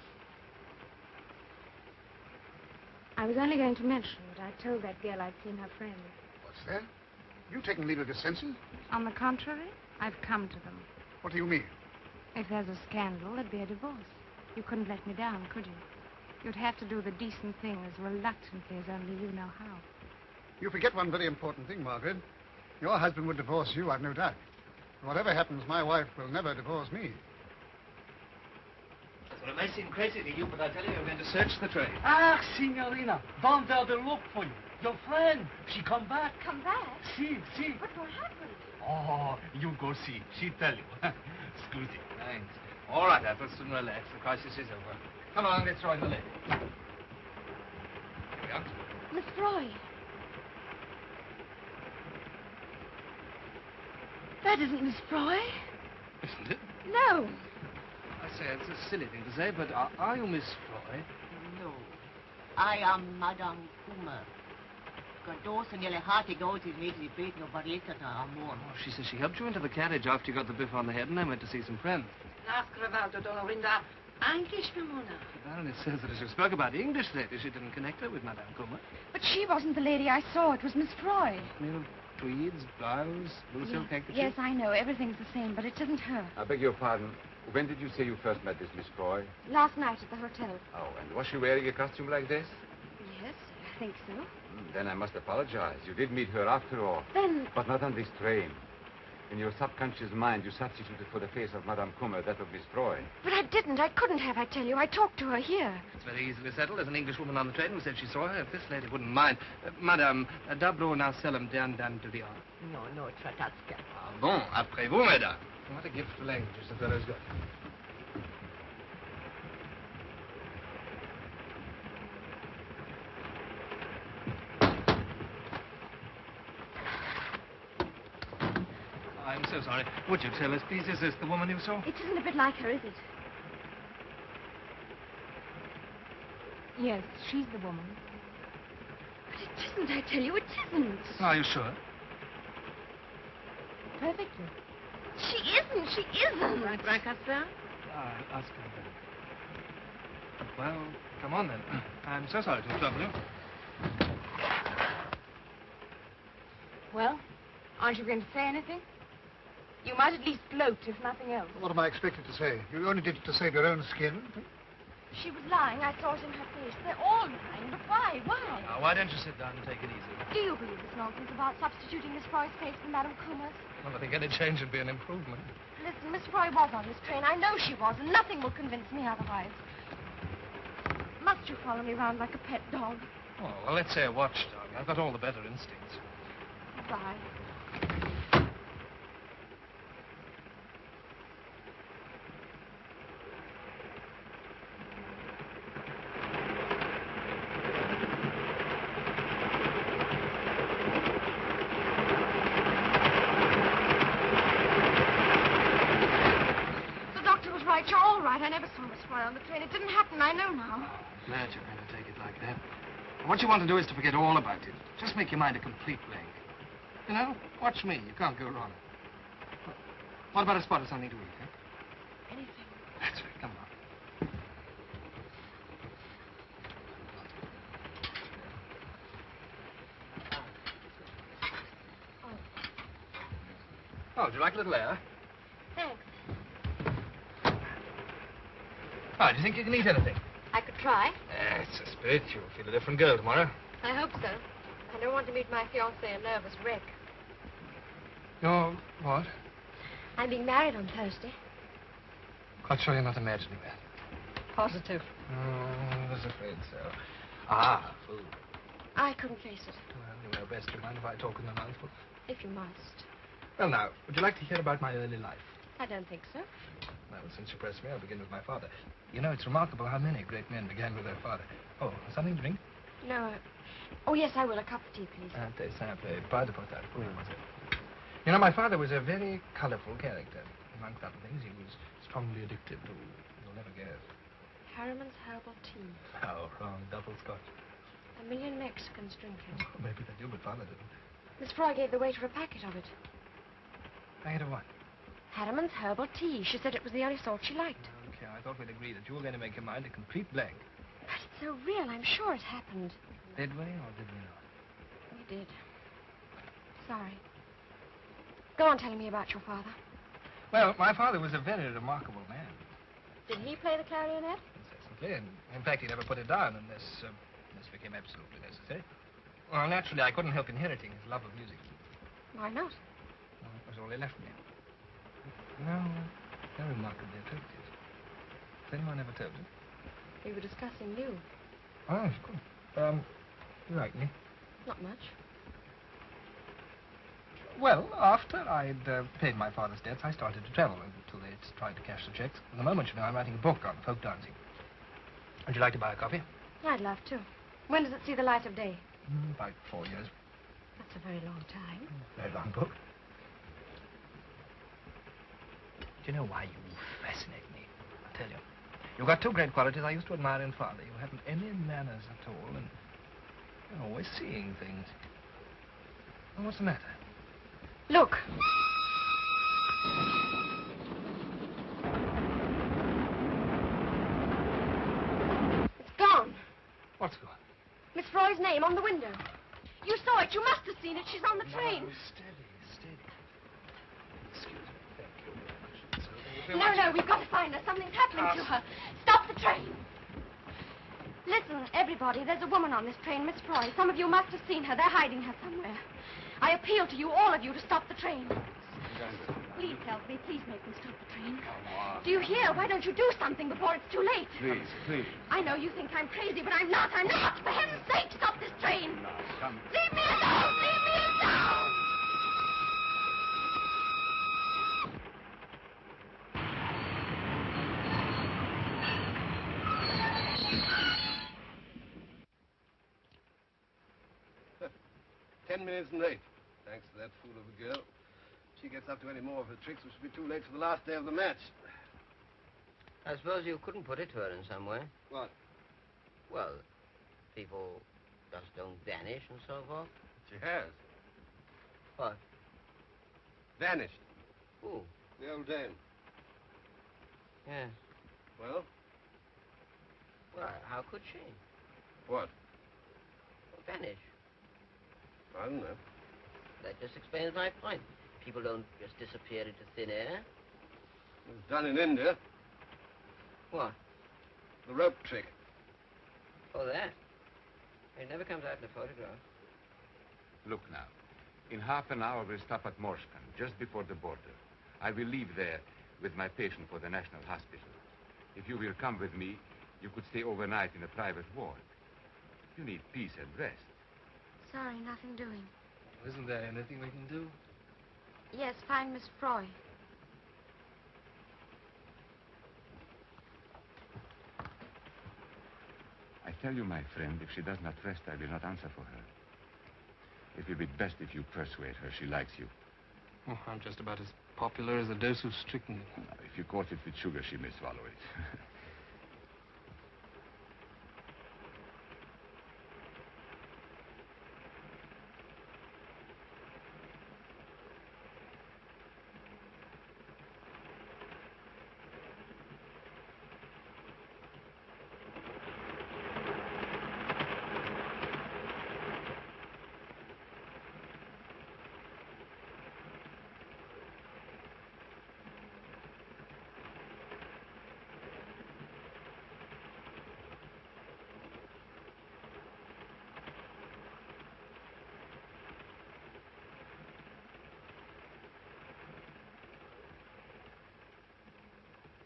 I was only going to mention that I told that girl I'd seen her friend. What's that? You taking leave of your senses? On the contrary, I've come to them. What do you mean? If there's a scandal, there'd be a divorce. You couldn't let me down, could you? You'd have to do the decent thing as reluctantly as only you know how. You forget one very important thing, Margaret. Your husband would divorce you, I've no doubt. Whatever happens, my wife will never divorce me. Well, it may seem crazy to you, but I tell you, we're going to search the train. Ah, signorina, Launder to look for you. Your friend, she come back. Come back? See. But what happened? Oh, you go see. She tell you. Scusi. Thanks. All right, Ethel, soon relax. The crisis is over. Come on, let's join the lady. Here we are. Miss Froy. That isn't Miss Froy. Isn't it? No. I say, it's a silly thing to say, but are you Miss Froy? No. I am Madame Kummer. Goddos nelle harte gotes makes the bait no barletta amor. Oh, she says she helped you into the carriage after you got the biff on the head and then went to see some friends. Nascrevalto Donorinda, anche Spimona. The Baroness says that as you spoke about the English lady, she didn't connect her with Madame Kummer. But she wasn't the lady I saw. It was Miss Froy. New tweeds, blouse, blue silk handkerchief. Yes, I know. Everything's the same, but it isn't her. I beg your pardon. When did you say you first met this Miss Froy? Last night at the hotel. Oh, and was she wearing a costume like this? Yes, I think so. Then I must apologize. You did meet her after all. Then... But not on this train. In your subconscious mind, you substituted for the face of Madame Kummer that of Miss Froy. But I didn't. I couldn't have, I tell you. I talked to her here. It's very easily settled. There's an Englishwoman on the train who said she saw her. If this lady wouldn't mind. Madame, d'abord now seldom dan to the art. No, Tratatska. Ah, bon. Après vous, madame. What a gift for languages the fellow's got. I'm so sorry. Would you tell us, please, is this the woman you saw? It isn't a bit like her, is it? Yes, she's the woman. But it isn't, I tell you, it isn't. Are you sure? Perfectly. She isn't. Francastra? Ask her then. Well, come on then. I'm so sorry to trouble you. Well, aren't you going to say anything? You you might at least gloat, if nothing else. What am I expected to say? You only did it to save your own skin. She was lying. I saw it in her face. They're all lying. But why? Why? Now, why don't you sit down and take it easy? Do you believe this nonsense about substituting Miss Froy's face for Madame Kummer's? Well, I think any change would be an improvement. Listen, Miss Froy was on this train. I know she was, and nothing will convince me otherwise. Must you follow me around like a pet dog? Oh, well, let's say a watchdog. I've got all the better instincts. Bye. You're all right. I never saw Miss Froy on the train. It didn't happen. I know now. I'm glad you're going to take it like that. What you want to do is to forget all about it. Just make your mind a complete blank. You know, watch me. You can't go wrong. What about a spot of something to eat, huh? Anything. That's right. Come on. Oh, would you like a little air? Thanks. Oh, do you think you can eat anything? I could try. It's a spirit. You'll feel a different girl tomorrow. I hope so. I don't want to meet my fiancé a nervous wreck. You're what? I'm being married on Thursday. Quite sure you're not imagining that. Positive. Oh, I was afraid so. Ah, food. I couldn't face it. Well, you know best. Do you mind if I talk in a mouthful? If you must. Well, now, would you like to hear about my early life? I don't think so. Well, since you press me, I'll begin with my father. You know, it's remarkable how many great men began with their father. Oh, something to drink? No. Oh, yes, I will. A cup of tea, please. Très simple. Pas de potage. You know, my father was a very colorful character. Amongst other things, he was strongly addicted to... You'll never guess. Harriman's herbal tea. Oh, wrong. Double scotch. 1,000,000 Mexicans drink it. Oh, maybe they do, but father didn't. Miss Froy gave the waiter a packet of it. Packet of what? Harriman's herbal tea. She said it was the only sort she liked. Okay, I thought we'd agree that you were going to make your mind a complete blank. But it's so real. I'm sure it happened. Did we or did we not? We did. Sorry. Go on telling me about your father. Well, my father was a very remarkable man. Did he play the clarionet? Incessantly, and in fact, he never put it down unless this became absolutely necessary. Well, naturally, I couldn't help inheriting his love of music. Why not? Well, it was all he left me. No, they're remarkably attractive. Has anyone ever told you? We were discussing you. Oh, of course. You like me? Not much. Well, after I'd paid my father's debts, I started to travel until they'd tried to cash the checks. At the moment, you know, I'm writing a book on folk dancing. Would you like to buy a copy? I'd love to. When does it see the light of day? About 4 years. That's a very long time. Very long book. Do you know why you fascinate me? I'll tell you. You've got two great qualities I used to admire in father. You haven't any manners at all, and you're always seeing things. Well, what's the matter? Look. It's gone. What's gone? Miss Froy's name on the window. You saw it. You must have seen it. She's on the train. No, steady. Excuse me. Thank you very No, much. no, we've got to find her. Something's happening to her. Stop the train. Listen, everybody, there's a woman on this train, Miss Froy. Some of you must have seen her. They're hiding her somewhere. I appeal to you, all of you, to stop the train. Please help me. Please make me stop the train. Come on. Do you hear? Why don't you do something before it's too late? Please. I know you think I'm crazy, but I'm not. I'm not. For heaven's sake, stop this train. No, come. Leave me alone. Leave me alone. Minutes late. Thanks to that fool of a girl. If she gets up to any more of her tricks, we should be too late for the last day of the match. I suppose you couldn't put it to her in some way. What? Well, people just don't vanish and so forth. She has. What? Vanished. Who? The old dame. Yes. Well? Well, how could she? What? Vanish. I don't know. That just explains my point. People don't just disappear into thin air. It was done in India. What? The rope trick. Oh, that? It never comes out in a photograph. Look now. In half an hour, we'll stop at Morskan, just before the border. I will leave there with my patient for the National Hospital. If you will come with me, you could stay overnight in a private ward. You need peace and rest. Sorry, nothing doing. Isn't there anything we can do? Yes, find Miss Froy. I tell you, my friend, if she does not rest, I will not answer for her. It will be best if you persuade her she likes you. Oh, I'm just about as popular as a dose of strychnine. If you coat it with sugar, she may swallow it.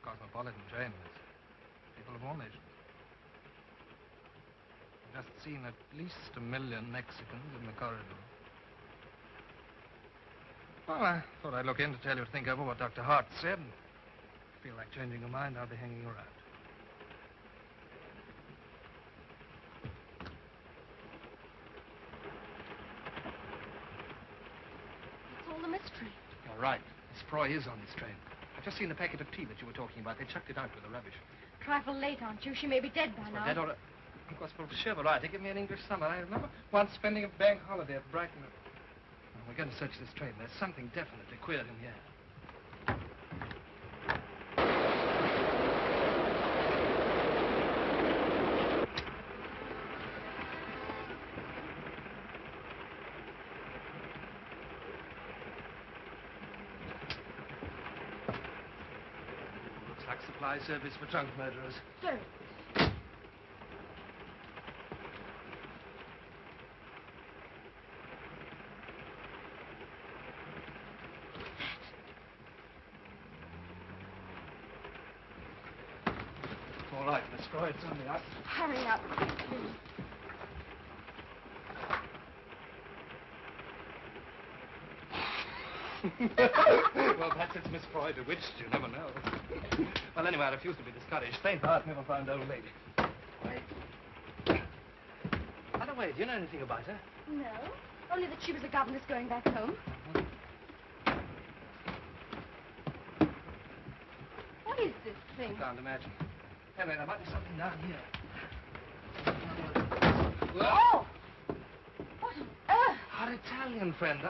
Cosmopolitan train with people of all nations. I've just seen at least 1 million Mexicans in the corridor. Well, I thought I'd look in to tell you to think over what Dr. Hart said. If you feel like changing your mind, I'll be hanging around. It's all a mystery. You're right. Miss Froy is on this train. I've just seen the packet of tea that you were talking about. They chucked it out with the rubbish. Trifle late, aren't you? She may be dead by now. Dead or... Of course, for sure, variety. Give me an English summer. I remember once spending a bank holiday at Brighton. Well, we're going to search this train. There's something definitely queer in here. Like supply service for drunk murderers. Sir. All right, Miss Froy, it's only us. Hurry up, quickly. Well, perhaps it's Miss Froy bewitched. You never know. Well, anyway, I refuse to be discouraged. Faint heart never found old lady. Wait. By the way, do you know anything about her? No, only that she was a governess going back home. What is this thing? I can't imagine. Anyway, there might be something down here. Oh! What on earth? Our Italian friend.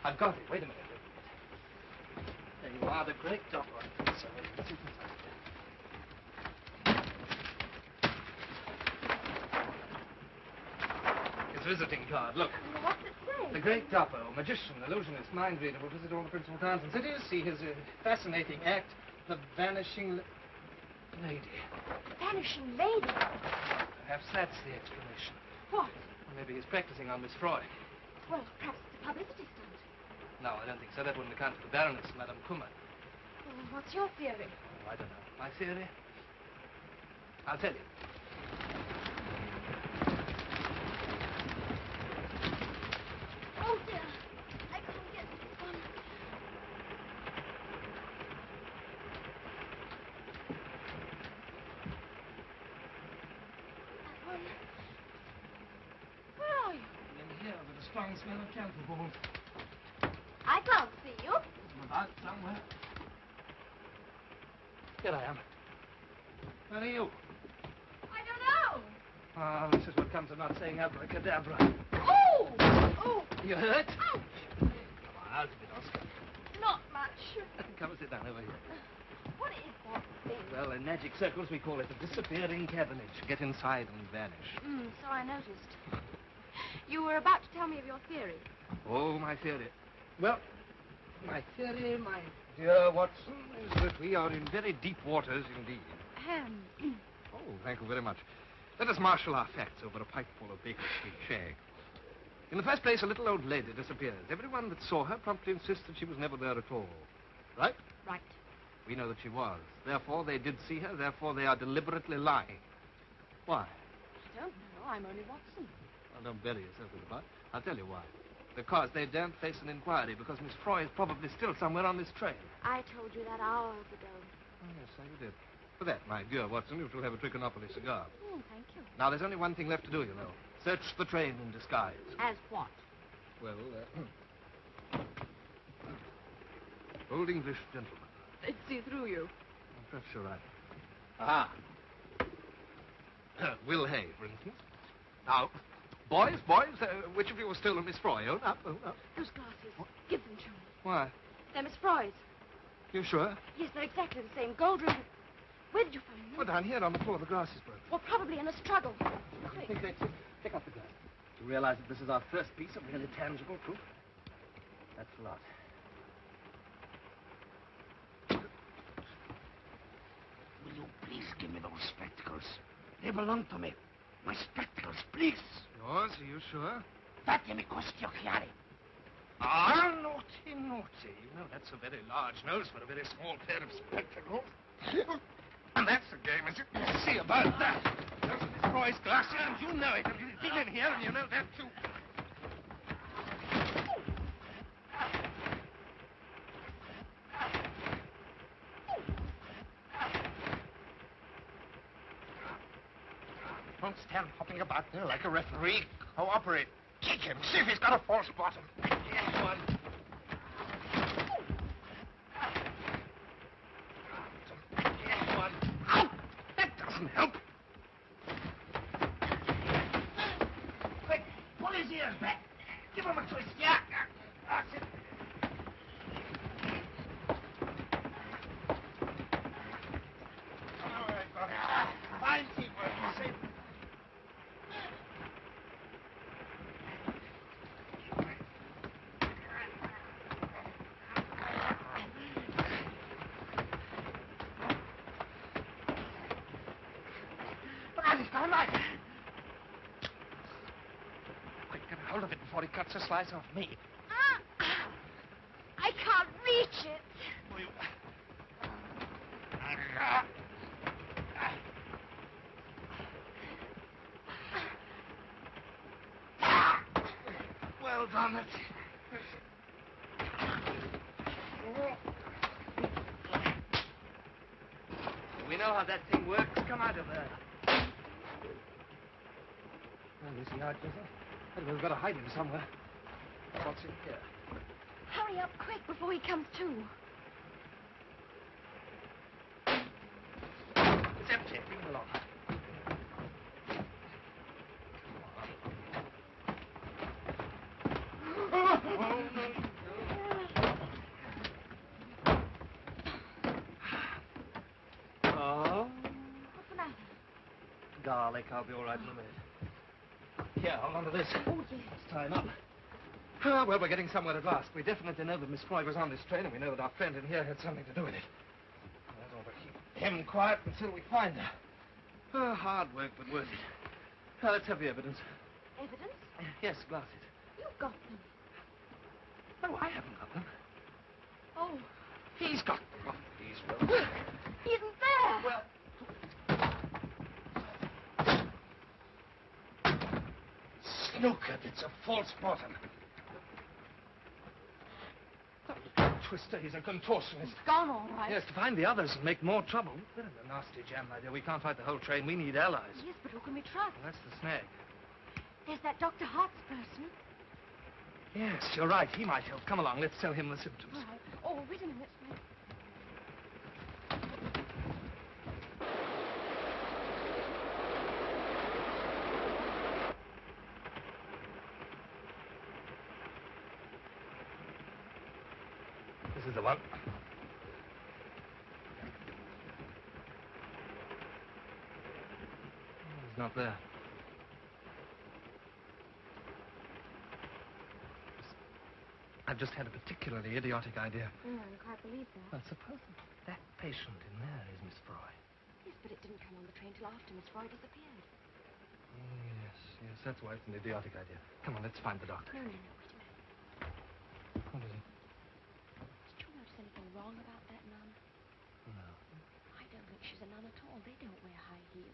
I've got it. Wait a minute. There you are, the great dopper. So, let's see what's inside. His visiting card. Look. What's it say? The great dopper, magician, illusionist, mind reader, will visit all the principal towns and cities, see his fascinating act, The Vanishing Lady. Vanishing Lady? Perhaps that's the explanation. What? Or maybe he's practicing on Miss Froy. Well, perhaps it's a publicity stunt. No, I don't think so. That wouldn't account for the Baroness, Madame Kummer. Well, then what's your theory? Oh, I don't know. My theory? I'll tell you. Oh, dear. I can't get this one. That one. Where are you? In here with a strong smell of camphor balls. I can't see you. I'm about somewhere. Here I am. Where are you? I don't know. Ah, this is what comes of not saying abracadabra. Oh! Oh! You hurt? Ouch! Come on, how's it, Oscar? Not much. Come and sit down over here. What is that thing? Well, in magic circles, we call it a disappearing cabbage. Get inside and vanish. So I noticed. You were about to tell me of your theory. Oh, my theory. Well, my theory, my dear Watson, is that we are in very deep waters indeed. Oh, thank you very much. Let us marshal our facts over a pipeful of Baker Street shag. In the first place, a little old lady disappears. Everyone that saw her promptly insists that she was never there at all. Right? Right. We know that she was. Therefore, they did see her. Therefore, they are deliberately lying. Why? I don't know. I'm only Watson. Well, don't bury yourself in the butt. I'll tell you why. Because they daren't face an inquiry, because Miss Froy is probably still somewhere on this train. I told you that hours ago. Oh, yes, so you did. For that, my dear Watson, you shall have a Trichinopoly cigar. Thank you. Now, there's only one thing left to do, you know. Search the train in disguise. As what? Well, old English gentleman. They'd see through you. Perhaps you're right. Aha. Will Hay, for instance. Now, boys, which of you has stolen Miss Froy? Own up, own up. Those glasses. Give them to me. Why? They're Miss Froy's. You sure? Yes, they're exactly the same. Gold-rimmed. Where did you find them? Oh, down here on the floor. The glass is broken. Well, probably in a struggle. Quick. Pick up the glass. Do you realize that this is our first piece of really tangible proof? That's a lot. Will you please give me those spectacles? They belong to me. My spectacles, please. Yours? Are you sure? Fate mi costi occhiali. Ah, naughty, naughty. You know, that's a very large nose for a very small pair of spectacles. And that's the game, is it? See about that. Those are Miss Froy's glasses, and you know it. And you've been in here, and you know that, too. Don't stand hopping about there like a referee. Cooperate. Kick him. See if he's got a false bottom. Yes, one. Yes, one. Ow! That doesn't help. Quick, pull his ears back. Give him a twist. Yeah. That's it. All right, buddy. Fine teamwork, you see. Hold of it before he cuts a slice off me. I can't reach it. Will you... Well done, it. We know how that thing works. Come out of there. Well, is he out, does it? Well, we've got to hide him somewhere. What's in here? Hurry up quick before he comes to. It's empty. Bring him along. Oh. What's the matter? Garlic. I'll be all right in a minute. Here, hold on to this. Oh, dear. Let's tie him up. Ah, well, we're getting somewhere at last. We definitely know that Miss Froy was on this train, and we know that our friend in here had something to do with it. Let's all but keep him quiet until we find her. Oh, hard work, but worth it. Now, let's have the evidence. Evidence? Yes, glasses. You've got them. No, I haven't got them. Oh. He's got them. Oh, please, Will. He isn't there. Well... Snookered. It's a false bottom. Twister, he's a contortionist. He's gone, all right. Yes, to find the others and make more trouble. We're in a nasty jam, my dear. We can't fight the whole train. We need allies. Yes, but who can we trust? Well, that's the snag. There's that Dr. Hart's person. Yes, you're right. He might help. Come along. Let's tell him the symptoms. All right. Oh, wait a minute. This is the one. He's not there. I've just had a particularly idiotic idea. I quite believe that. Well, suppose that patient in there is Miss Froy. Yes, but it didn't come on the train till after Miss Froy disappeared. Yes, that's why it's an idiotic idea. Come on, let's find the doctor. No, wait a minute. What is it? Did you notice anything wrong about that nun? No. I don't think she's a nun at all. They don't wear high heels.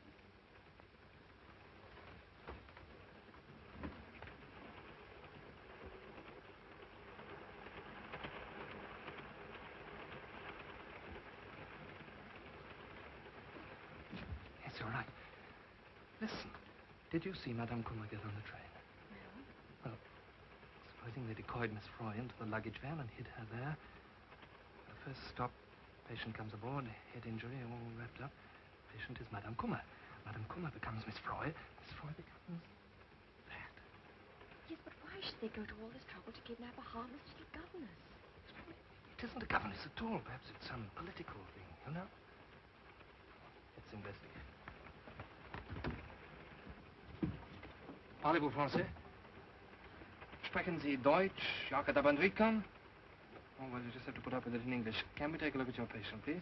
Yes, you're right. Listen, did you see Madame Kummer get on the train? No. Well, supposing they decoyed Miss Froy into the luggage van and hid her there. The first stop, patient comes aboard, head injury, all wrapped up. Patient is Madame Kummer. Madame Kummer becomes Miss Froy. Miss Froy becomes that. Yes, but why should they go to all this trouble to kidnap a harmless little governess? It isn't a governess at all. Perhaps it's some political thing, you know? Let's investigate. Parlez-vous français? Sprechen Sie Deutsch, Jacques Bandrikan? Oh, well, you just have to put up with it in English. Can we take a look at your patient, please?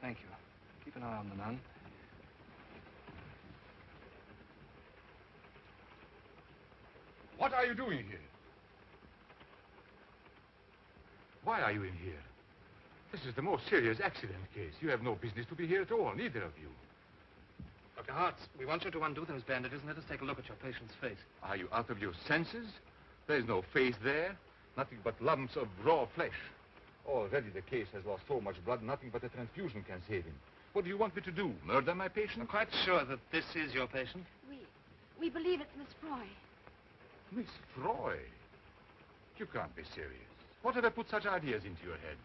Thank you. Keep an eye on the nun. What are you doing here? Why are you in here? This is the most serious accident case. You have no business to be here at all, neither of you. Dr. Hartz, we want you to undo those bandages and let us take a look at your patient's face. Are you out of your senses? There's no face there. Nothing but lumps of raw flesh. Already the case has lost so much blood, nothing but a transfusion can save him. What do you want me to do? Murder my patient? I'm quite sure that this is your patient. We believe it's Miss Froy. Miss Froy? You can't be serious. Whatever put such ideas into your heads?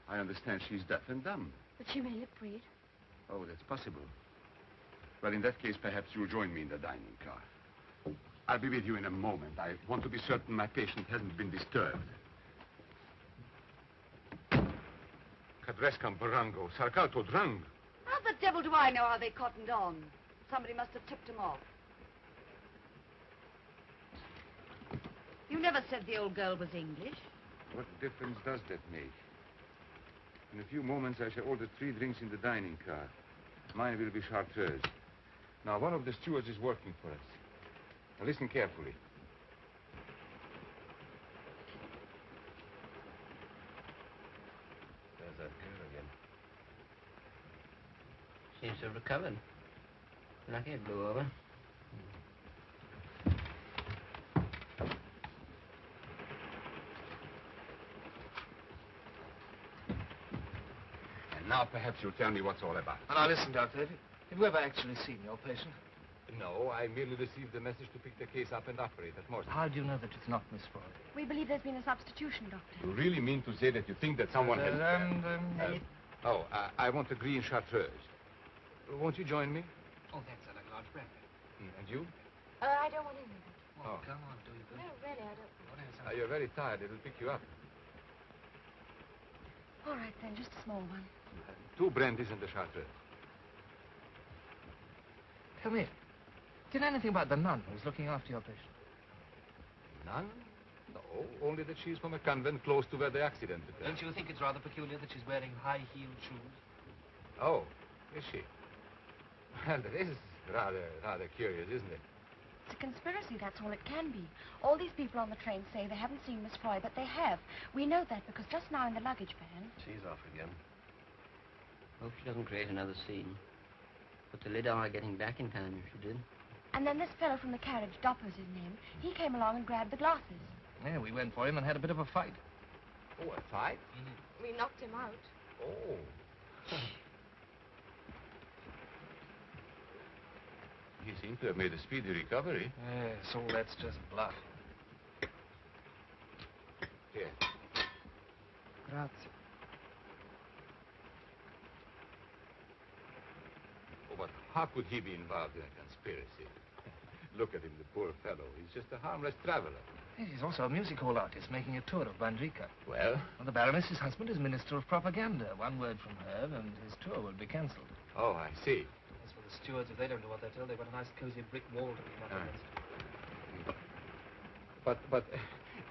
I understand she's deaf and dumb. But she may lip read. Oh, that's possible. Well, in that case, perhaps you'll join me in the dining car. I'll be with you in a moment. I want to be certain my patient hasn't been disturbed. Cadrescam barango, sarcato drang. How the devil do I know how they cottoned on? Somebody must have tipped them off. You never said the old girl was English. What difference does that make? In a few moments, I shall order 3 drinks in the dining car. Mine will be chartreuse. Now, one of the stewards is working for us. Now, listen carefully. There's that girl again. Seems to have recovered. Lucky it blew over. And now, perhaps you'll tell me what's all about. Now, listen, Doctor. Have you ever actually seen your patient? No, I merely received the message to pick the case up and operate at Morse. How do you know that it's not Miss Froy? We believe there's been a substitution, Doctor. You really mean to say that you think that someone has... I want a green chartreuse. Won't you join me? Oh, that's like a large brandy. And you? I don't want any. Oh, come on, do you? No, really, I don't. You're very tired. It'll pick you up. All right, then, just a small one. 2 brandies and a chartreuse. Tell me, do you know anything about the nun who's looking after your patient? None? No, only that she's from a convent close to where the accident occurred. Don't you think it's rather peculiar that she's wearing high-heeled shoes? Oh, is she? Well, that is rather curious, isn't it? It's a conspiracy, that's all it can be. All these people on the train say they haven't seen Miss Froy, but they have. We know that because just now in the luggage van... She's off again. Hope she doesn't create another scene. Put the lid on her getting back in time if she did. And then this fellow from the carriage, Dopper's his name, he came along and grabbed the glasses. Yeah, we went for him and had a bit of a fight. Oh, a fight? We knocked him out. Oh. He seemed to have made a speedy recovery. Yes, so that's just bluff. Here. Grazie. Oh, but how could he be involved in a conspiracy? Look at him, the poor fellow. He's just a harmless traveler. He's also a music hall artist making a tour of Bandrika. Well? The Baroness, his husband, is Minister of Propaganda. One word from her and his tour will be cancelled. Oh, I see. As for the stewards, if they don't do what they're told, they've got a nice cozy brick wall to lean up against. But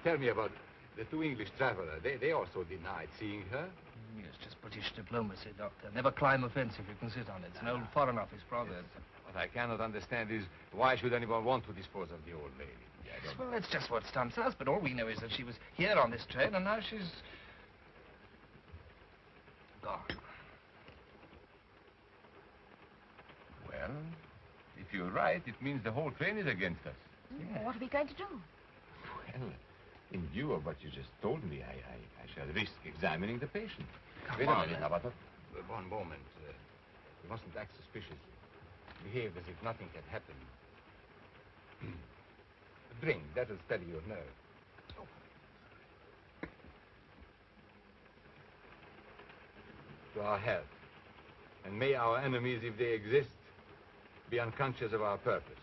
tell me about the two English travelers. They also denied seeing her. Yes, just British diplomacy, Doctor. Never climb a fence if you can sit on it. It's an old Foreign Office proverb. Yes. What I cannot understand is why should anyone want to dispose of the old lady? Well, that's just what stumps us, but all we know is that she was here on this train, and now she's gone. Well, if you're right, it means the whole train is against us. Yeah. What are we going to do? Well, in view of what you just told me, I shall risk examining the patient. Come on, now, but one moment. You mustn't act suspicious. Behave as if nothing had happened. Drink, that'll steady your nerve. To our health. And may our enemies, if they exist, be unconscious of our purpose.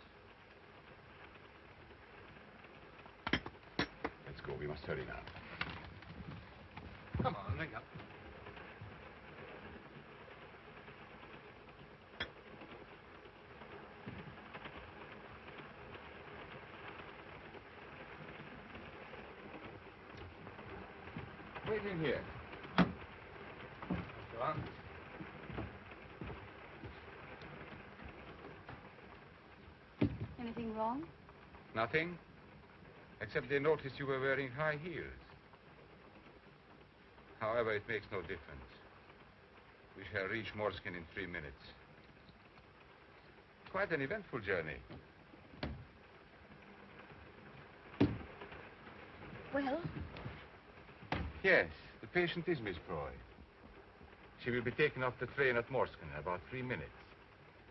Let's go. We must hurry now. Come on, drink up. Wait in here. Go on. Anything wrong? Nothing, except they noticed you were wearing high heels. However, it makes no difference. We shall reach Morskin in 3 minutes. Quite an eventful journey. Well? Yes, the patient is Miss Froy. She will be taken off the train at Morskin in about 3 minutes.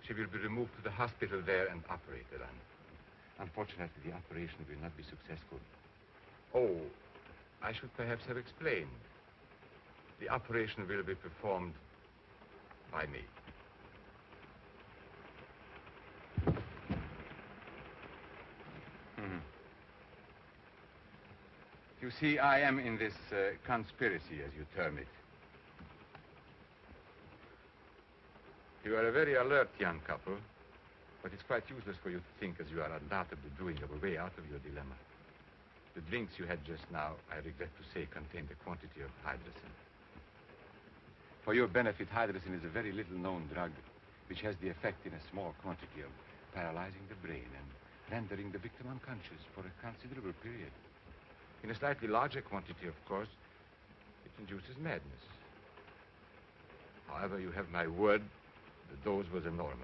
She will be removed to the hospital there and operated on. Unfortunately, the operation will not be successful. Oh, I should perhaps have explained. The operation will be performed by me. You see, I am in this conspiracy, as you term it. You are a very alert young couple, but it's quite useless for you to think, as you are undoubtedly doing, of a way out of your dilemma. The drinks you had just now, I regret to say, contained a quantity of hydrocin. For your benefit, hydrocin is a very little-known drug which has the effect in a small quantity of paralyzing the brain and rendering the victim unconscious for a considerable period. In a slightly larger quantity, of course, it induces madness. However, you have my word, the dose was enormous.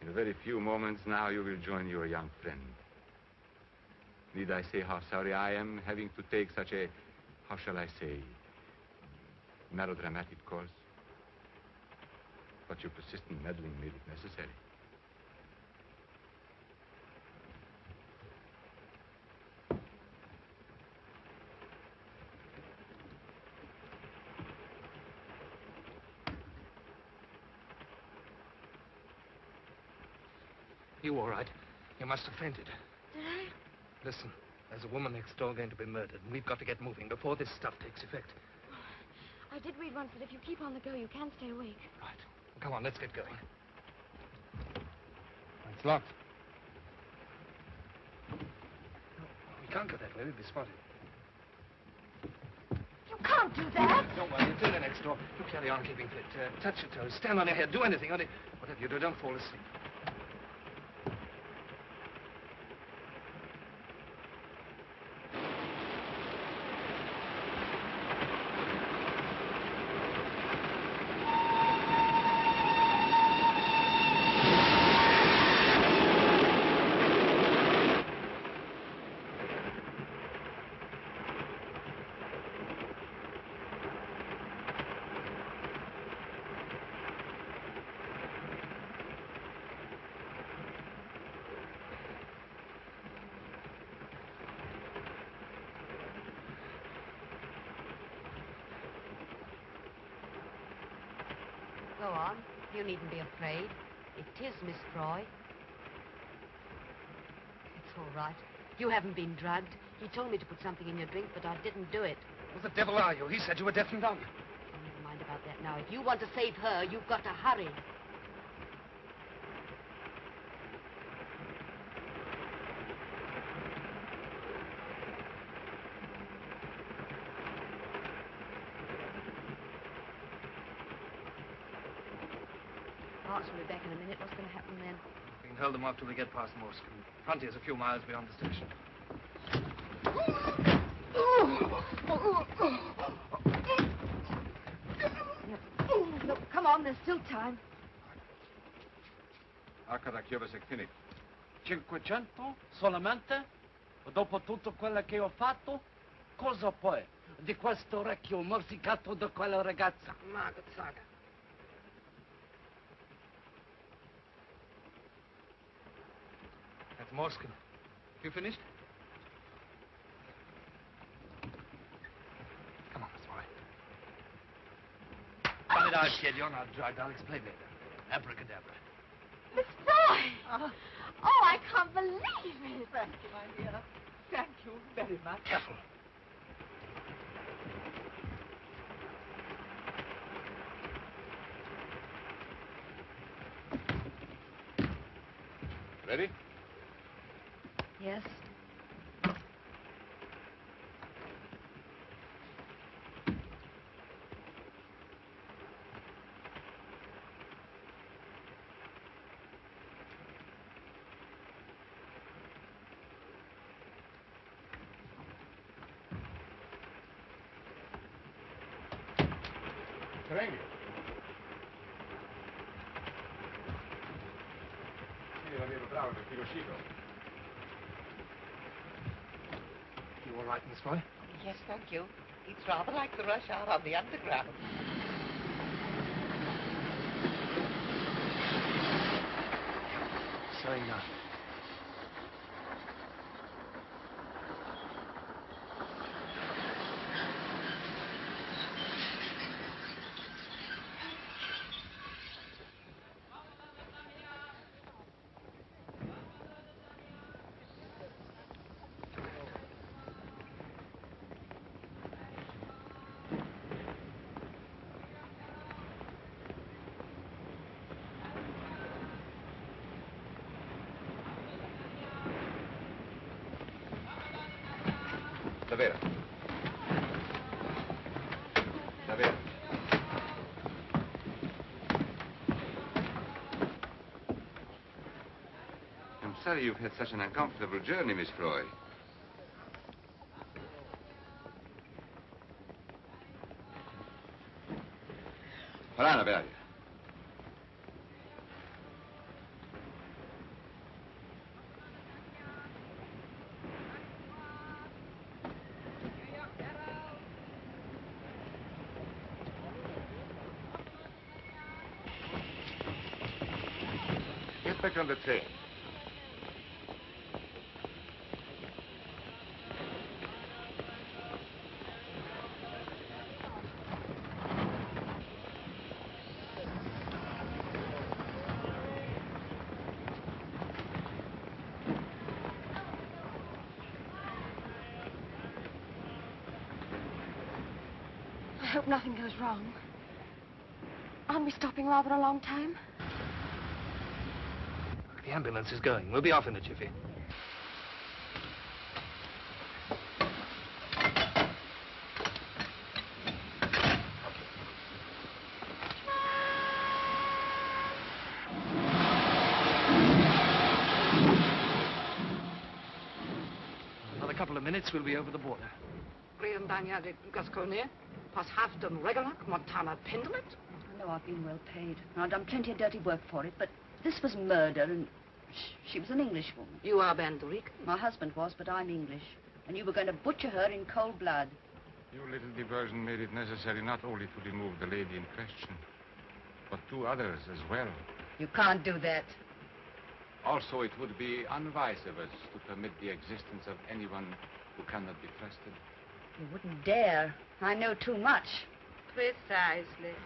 In a very few moments now, you will join your young friend. Need I say how sorry I am having to take such a, how shall I say, melodramatic course? But your persistent meddling made it necessary. You all right? You must have fainted. Did I? Listen, there's a woman next door going to be murdered, and we've got to get moving before this stuff takes effect. I did read once that if you keep on the go, you can stay awake. Right. Come on, let's get going. It's locked. No, we can't go that way. We'll be spotted. You can't do that. Don't worry, it's in the next door. You carry on keeping fit. Touch your toes. Stand on your head. Do anything. Only whatever you do, don't fall asleep. Go on. You needn't be afraid. It is Miss Froy. It's all right. You haven't been drugged. He told me to put something in your drink, but I didn't do it. Who the devil are you? He said you were deaf and dumb. Never mind about that now. If you want to save her, you've got to hurry. Marks will be back in a minute. What's going to happen then? We can hold them off till we get past Morscombe. Frontier's a few miles beyond the station. Look, come on, there's still time. A cosa che avete finito? 500 solamente? Dopo tutto quello che ho fatto? Cosa poi? Di questo orecchio morsicato da quella ragazza? Margaret, saga. That's Morscombe. You finished? Come on, Miss Froy. Cut it out, kid. You're not drugged. I'll explain later. Abracadabra. Miss Froy! Oh, I can't believe it. Thank you, my dear. Thank you very much. Careful. Ready? Yes. Prego. Sì, era vero, bravo, perché lo uscito. You all right, Miss Froy? Yes, thank you. It's rather like the rush hour on the underground. So enough. Davvero? Davvero? I'm sorry you've had such an uncomfortable journey, Miss Froy. Parana, Bella. Get back on the train. I hope nothing goes wrong. Aren't we stopping rather a long time? The ambulance is going. We'll be off in a jiffy. Another couple of minutes, we'll be over the border. Briandania de Gascogne, pas Hafton Regalac, Montana Pendlet. I know I've been well paid. I've done plenty of dirty work for it, but this was murder, and she was an Englishwoman. You are Banderic? My husband was, but I'm English. And you were going to butcher her in cold blood. Your little diversion made it necessary not only to remove the lady in question, but 2 others as well. You can't do that. Also, it would be unwise of us to permit the existence of anyone who cannot be trusted. You wouldn't dare. I know too much. Precisely.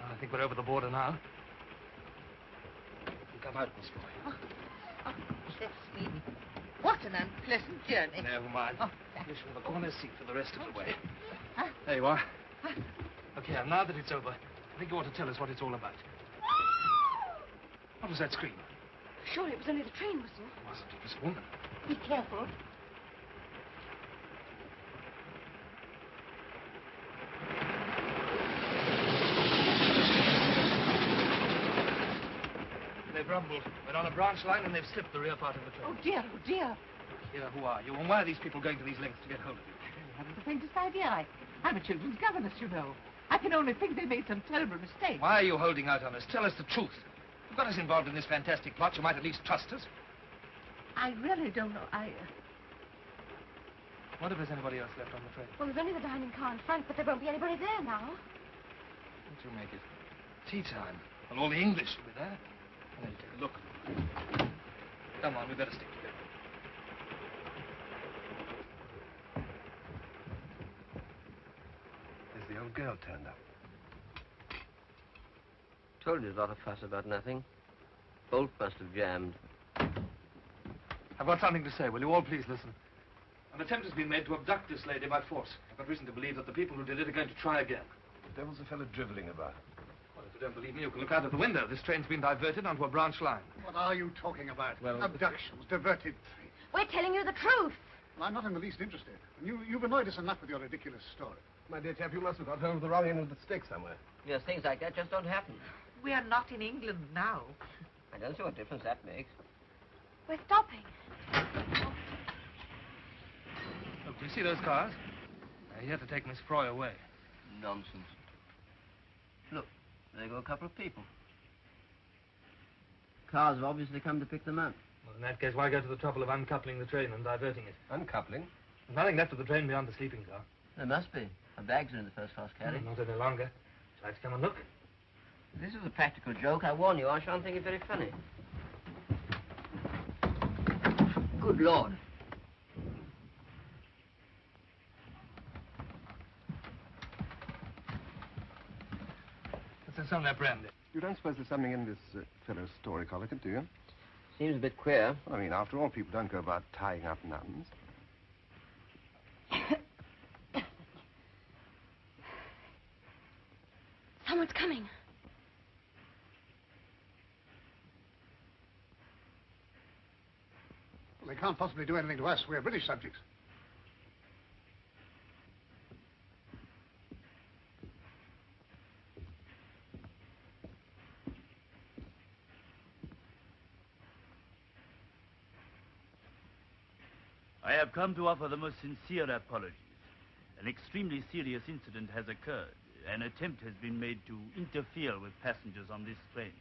I think we're over the border now. Come out, Miss Froy. Yes, Sweeney. What an unpleasant journey. Never mind. Oh, You shall have a corner seat for the rest of the way. Huh? There you are. Look here, now that it's over, I think you ought to tell us what it's all about. What was that scream? Surely it was only the train whistle. It wasn't. It was a woman. Be careful. They've rumbled. We're on a branch line and they've slipped the rear part of the train. Oh, dear, oh, dear. Here, who are you? And why are these people going to these lengths to get hold of you? I haven't the faintest idea. I'm a children's governess, you know. I can only think they made some terrible mistake. Why are you holding out on us? Tell us the truth. You've got us involved in this fantastic plot. You might at least trust us. I really don't know. What if there's anybody else left on the train? Well, there's only the dining car in front, but there won't be anybody there now. What do you make it? Tea time. Well, all the English will be there. Well, you take a look. Come on, we better stick together. There's the old girl turned up. Told you a lot of fuss about nothing. Bolt must have jammed. I've got something to say. Will you all please listen? An attempt has been made to abduct this lady by force. I've got reason to believe that the people who did it are going to try again. The devil's a fellow driveling about. Well, if you don't believe me, you can look out of the window. This train's been diverted onto a branch line. What are you talking about? Well, abductions, diverted. We're telling you the truth. Well, I'm not in the least interested. You've annoyed us enough with your ridiculous story. My dear chap, you must have got hold of the wrong end of the stick somewhere. Yes, things like that just don't happen. We are not in England now. I don't see what difference that makes. We're stopping. Look, do you see those cars? They're here to take Miss Froy away. Nonsense. Look, there go a couple of people. Cars have obviously come to pick them up. Well, in that case, why go to the trouble of uncoupling the train and diverting it? Uncoupling? There's nothing left of the train beyond the sleeping car. There must be. Our bags are in the first-class carriage. Not any longer. Would you like to come and look? This is a practical joke. I warn you, I shan't think it very funny. Good Lord. What's this on that brandy? You don't suppose there's something in this fellow's story, Collican, do you? Seems a bit queer. I mean, after all, people don't go about tying up nuns. Someone's coming. Well, they can't possibly do anything to us. We're British subjects. I have come to offer the most sincere apologies. An extremely serious incident has occurred. An attempt has been made to interfere with passengers on this train.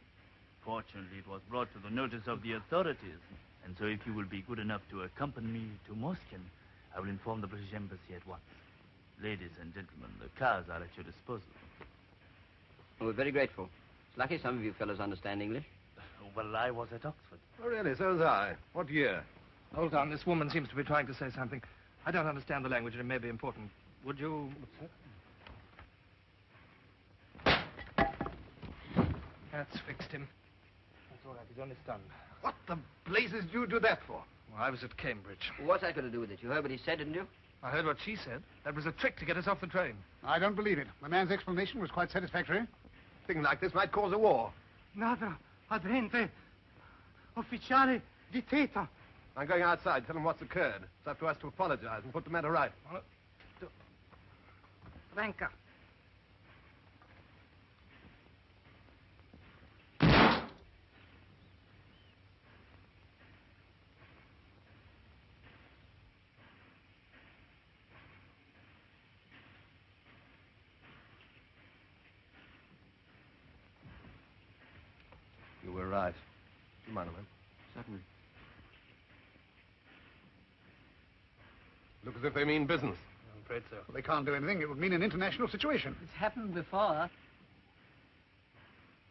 Fortunately, it was brought to the notice of the authorities. And so if you will be good enough to accompany me to Moscow, I will inform the British Embassy at once. Ladies and gentlemen, the cars are at your disposal. Well, we're very grateful. It's lucky some of you fellows understand English. Well, I was at Oxford. Oh, really? So was I. What year? Hold on, this woman seems to be trying to say something. I don't understand the language, and it may be important. Would you... That's fixed him. That's all right, he's only stunned. What the blazes did you do that for? Well, I was at Cambridge. What's that got to do with it? You heard what he said, didn't you? I heard what she said. That was a trick to get us off the train. I don't believe it. The man's explanation was quite satisfactory. Thing like this might cause a war. Nada, adrente, ufficiale di teta. I'm going outside. Tell them what's occurred. It's up to us to apologize and put the matter right. Venka. You were right. Do you mind a moment? Certainly. Look as if they mean business. I'm afraid so. Well, they can't do anything. It would mean an international situation. It's happened before.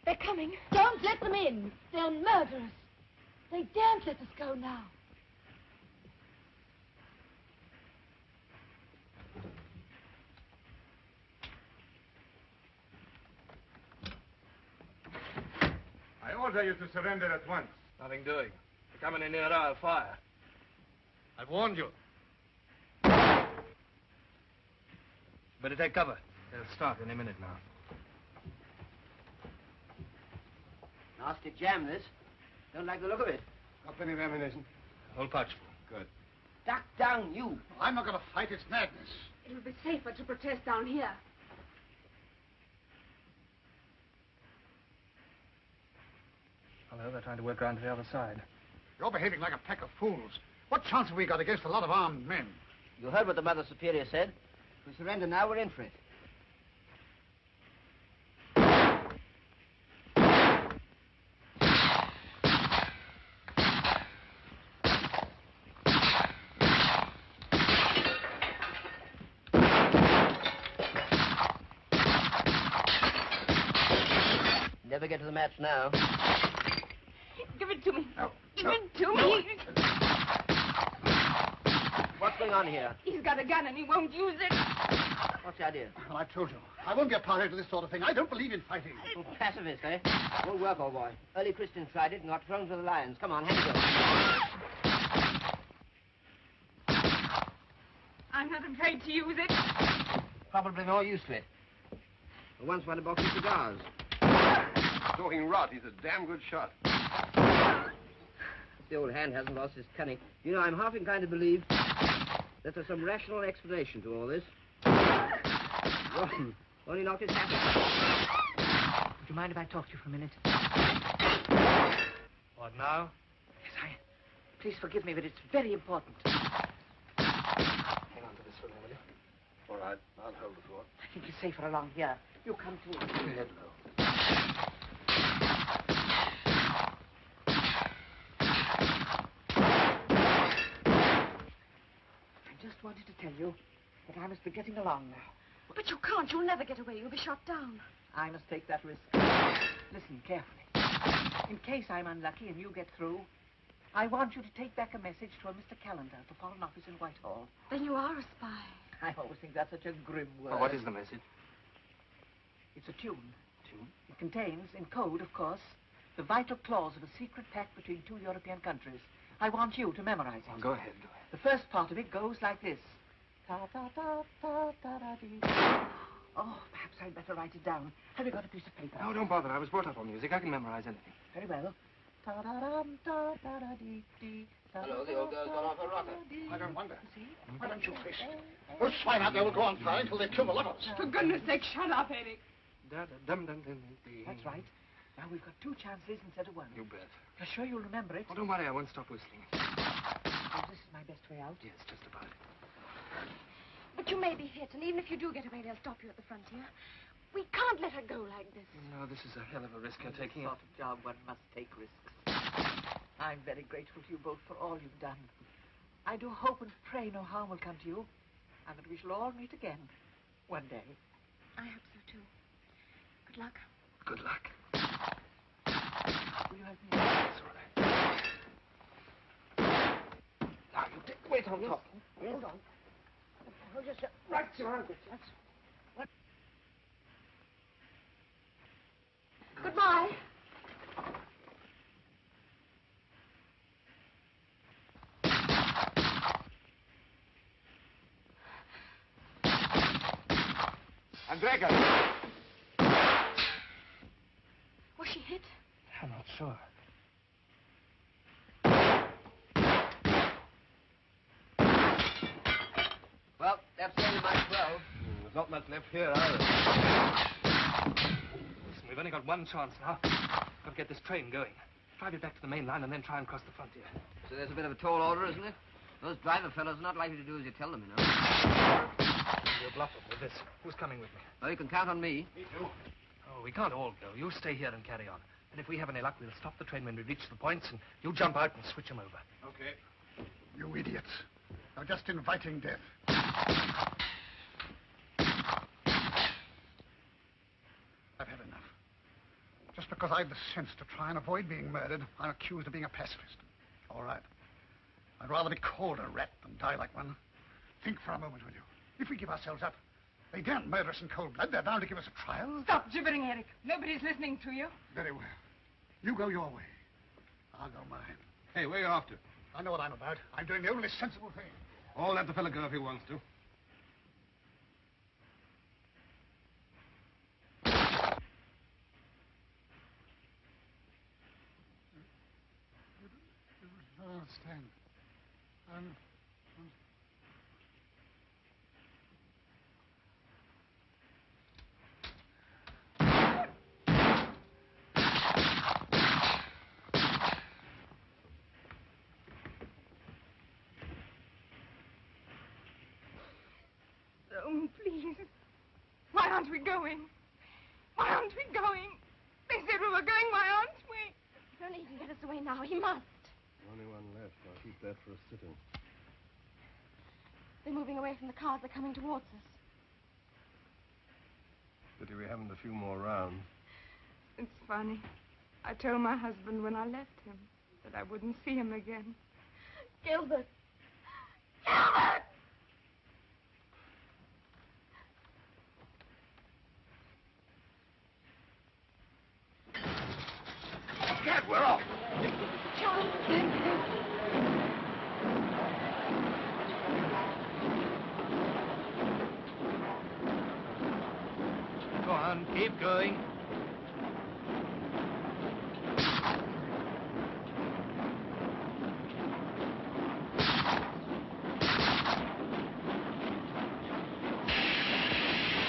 They're coming. Don't let them in. They'll murder us. They daren't let us go now. I order you to surrender at once. Nothing doing. They're coming in near our fire. I've warned you. Better take cover. They'll start any minute now. Nasty jam, this. Don't like the look of it. Got plenty of ammunition. Whole pouch full. Good. Duck down, you. I'm not going to fight. It's madness. It'll be safer to protest down here. Hello, they're trying to work around to the other side. You're behaving like a pack of fools. What chance have we got against a lot of armed men? You heard what the Mother Superior said. If we surrender now, we're in for it. Never get to the match now. Give it to me. No. Give it to me. What's going on here? He's got a gun and he won't use it. What's the idea? Well, I've told you. I won't be a party to this sort of thing. I don't believe in fighting. Oh, pacifist, eh? Won't work, old boy. Early Christians tried it and got thrown to the lions. Come on, hand it over. I'm not afraid to use it. Probably more used to it. I once had a box of cigars. Talking rot. He's a damn good shot. The old hand hasn't lost his cunning. You know, I'm half inclined to believe that there's some rational explanation to all this. Rotten. Only knocked his hat off. Would you mind if I talk to you for a minute? What now? Yes, Please forgive me, but it's very important. Hang on to this for me, will you? All right. I'll hold the fort. I think it's safer along here. You come too. Head low. I just wanted to tell you that I must be getting along now. But you can't. You'll never get away. You'll be shot down. I must take that risk. Listen carefully. In case I'm unlucky and you get through, I want you to take back a message to a Mr. Calendar at the Foreign Office in Whitehall. Then you are a spy. I always think that's such a grim word. Well, what is the message? It's a tune. It contains, in code, of course, the vital clause of a secret pact between two European countries. I want you to memorize it. Well, go ahead. The first part of it goes like this. Ta-ta-ta-ta-ta-da-dee. Oh, perhaps I'd better write it down. Have you got a piece of paper? No, don't bother. I was brought up on music. I can memorize anything. Very well. Ta-da-dum, ta-da-da-dee-dee. Hello, the old girl's gone off her rocker. I don't wonder. Why don't you face it? Those swine out there will go on firing until they kill the lovers. For goodness sake, shut up, Eric. That's right. Now we've got two chances instead of one. You bet. You're sure you'll remember it? Oh, don't worry. I won't stop whistling. Oh, this is my best way out. Yes, just about it. But you may be hit, and even if you do get away, they'll stop you at the frontier. We can't let her go like this. No, this is a hell of a risk you're taking. Sort of job one must take risks. I'm very grateful to you both for all you've done. I do hope and pray no harm will come to you, and that we shall all meet again one day. I hope so, too. Good luck. Good luck. Will you help me? That's all right. Now, you take... Wait on top. Hold on. Hold yourself right around it. Goodbye. Andrega! Was she hit? I'm not sure. Well, that's the end of my 12. There's not much left here, either. Listen, we've only got one chance now. Got to get this train going. Drive it back to the main line and then try and cross the frontier. So there's a bit of a tall order, isn't it? Those driver fellows are not likely to do as you tell them, you know. We'll bluff them with this. Who's coming with me? Oh, you can count on me. Me too. Oh, we can't all go. You stay here and carry on. And if we have any luck, we'll stop the train when we reach the points, and you jump out and switch them over. Okay. You idiots. You're just inviting death. I've had enough. Just because I've the sense to try and avoid being murdered, I'm accused of being a pacifist. All right. I'd rather be called a rat than die like one. Think for a moment, will you? If we give ourselves up, they daren't murder us in cold blood. They're bound to give us a trial. Stop gibbering, Eric. Nobody's listening to you. Very well. You go your way. I'll go mine. Hey, where are you off to? I know what I'm about. I'm doing the only sensible thing. All let the fellow go if he wants to. I don't understand. Oh, please. Why aren't we going? Why aren't we going? They said we were going. Why aren't we? If only he can get us away now. He must. Only one left. I'll keep that for a sitting. They're moving away from the cars. They're coming towards us. Pity we haven't a few more rounds. It's funny. I told my husband when I left him that I wouldn't see him again. Gilbert! Gilbert! Dad, we're off! Charles! Go on, keep going.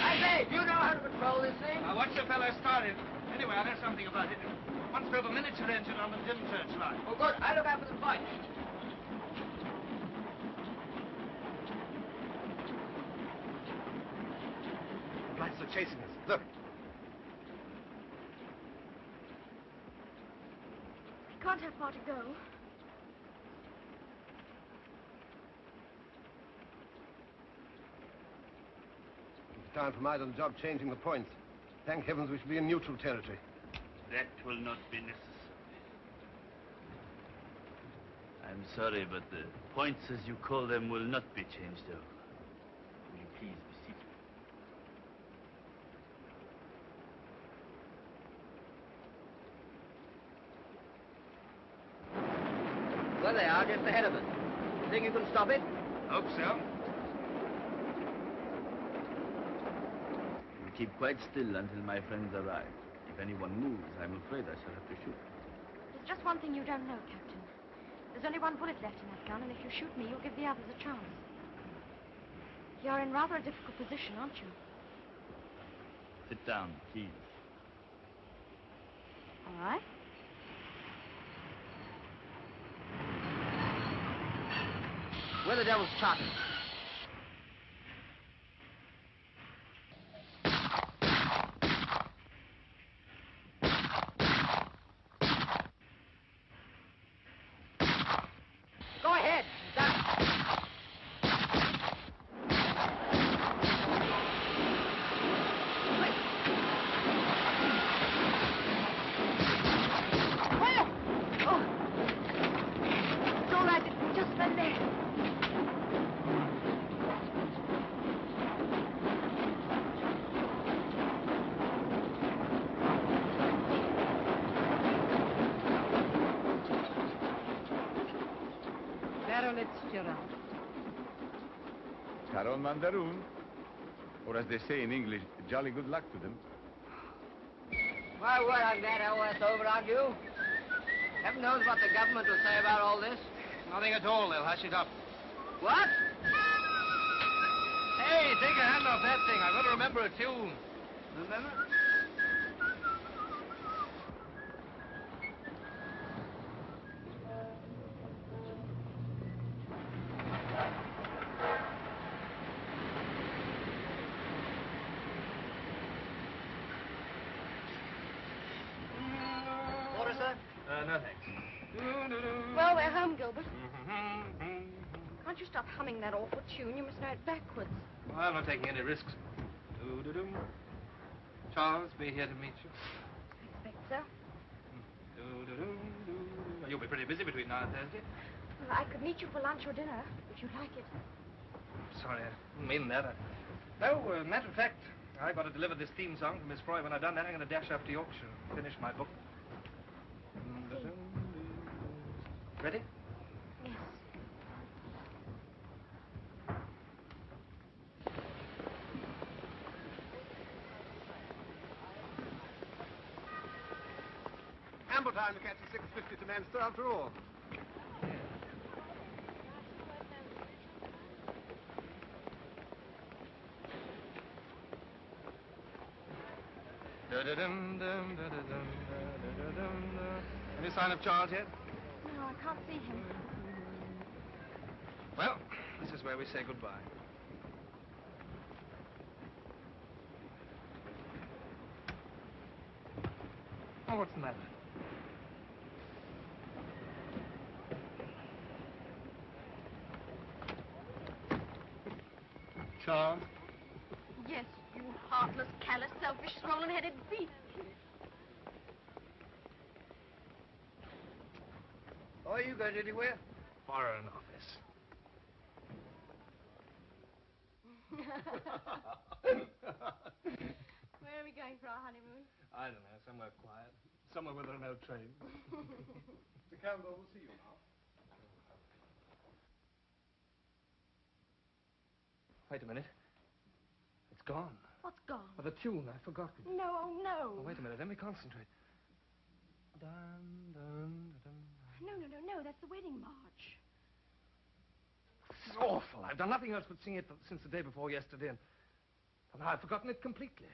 I say, do you know how to control this thing? Now, watch the fellow started. Anyway, I know something about it. Once we have a miniature engine on the dim searchlight. Oh, good. I look out for the punch. The lights are chasing us. Look. We can't have far to go. It's time for Mide on the job changing the points. Thank heavens we should be in neutral territory. That will not be necessary. I'm sorry, but the points, as you call them, will not be changed over. Will you please be seated? Well, they are just ahead of us. You think you can stop it? Hope so. You keep quite still until my friends arrive. If anyone moves, I'm afraid I shall have to shoot. There's just one thing you don't know, Captain. There's only one bullet left in that gun, and if you shoot me, you'll give the others a chance. You're in rather a difficult position, aren't you? Sit down, please. All right. Where the devil's chopping? Go ahead. It's all right. It's just one there. Carol Mandaroon. Or as they say in English, jolly good luck to them. My word, I'm glad that's over on you. Heaven knows what the government will say about all this. Nothing at all. They'll hush it up. What? Hey, take your hand off that thing. I've got to remember a tune. Remember? Water, sir? No, thanks. Well, we're home, Gilbert. Can't you stop humming that awful tune? You must know it backwards. Well, I'm not taking any risks. Doo-doo-doo. Charles, be here to meet you. I expect so. Doo-doo-doo-doo. You'll be pretty busy between now and Thursday. Well, I could meet you for lunch or dinner, if you'd like it. Sorry, I didn't mean that. No, matter of fact, I've got to deliver this theme song to Miss Froy. When I've done that, I'm going to dash up to Yorkshire and finish my book. Ready? Yes. ample time to catch the 6:50 to Manchester after all. Any sign of Charles yet? No, I can't see him. Well, this is where we say goodbye. Oh, what's the matter? Charles? Yes, you heartless, callous, selfish, swollen-headed beast. Are you going anywhere? Foreign Office. Where are we going for our honeymoon? I don't know, somewhere quiet. Somewhere where there are no trains. Mr. Campbell will see you now. Wait a minute. It's gone. What's gone? Oh, the tune, I've forgotten. No, oh, no. Oh, wait a minute, let me concentrate. Dun, dun, dun, dun. No, that's the wedding march. This is awful. I've done nothing else but sing it since the day before yesterday, and now I've forgotten it completely.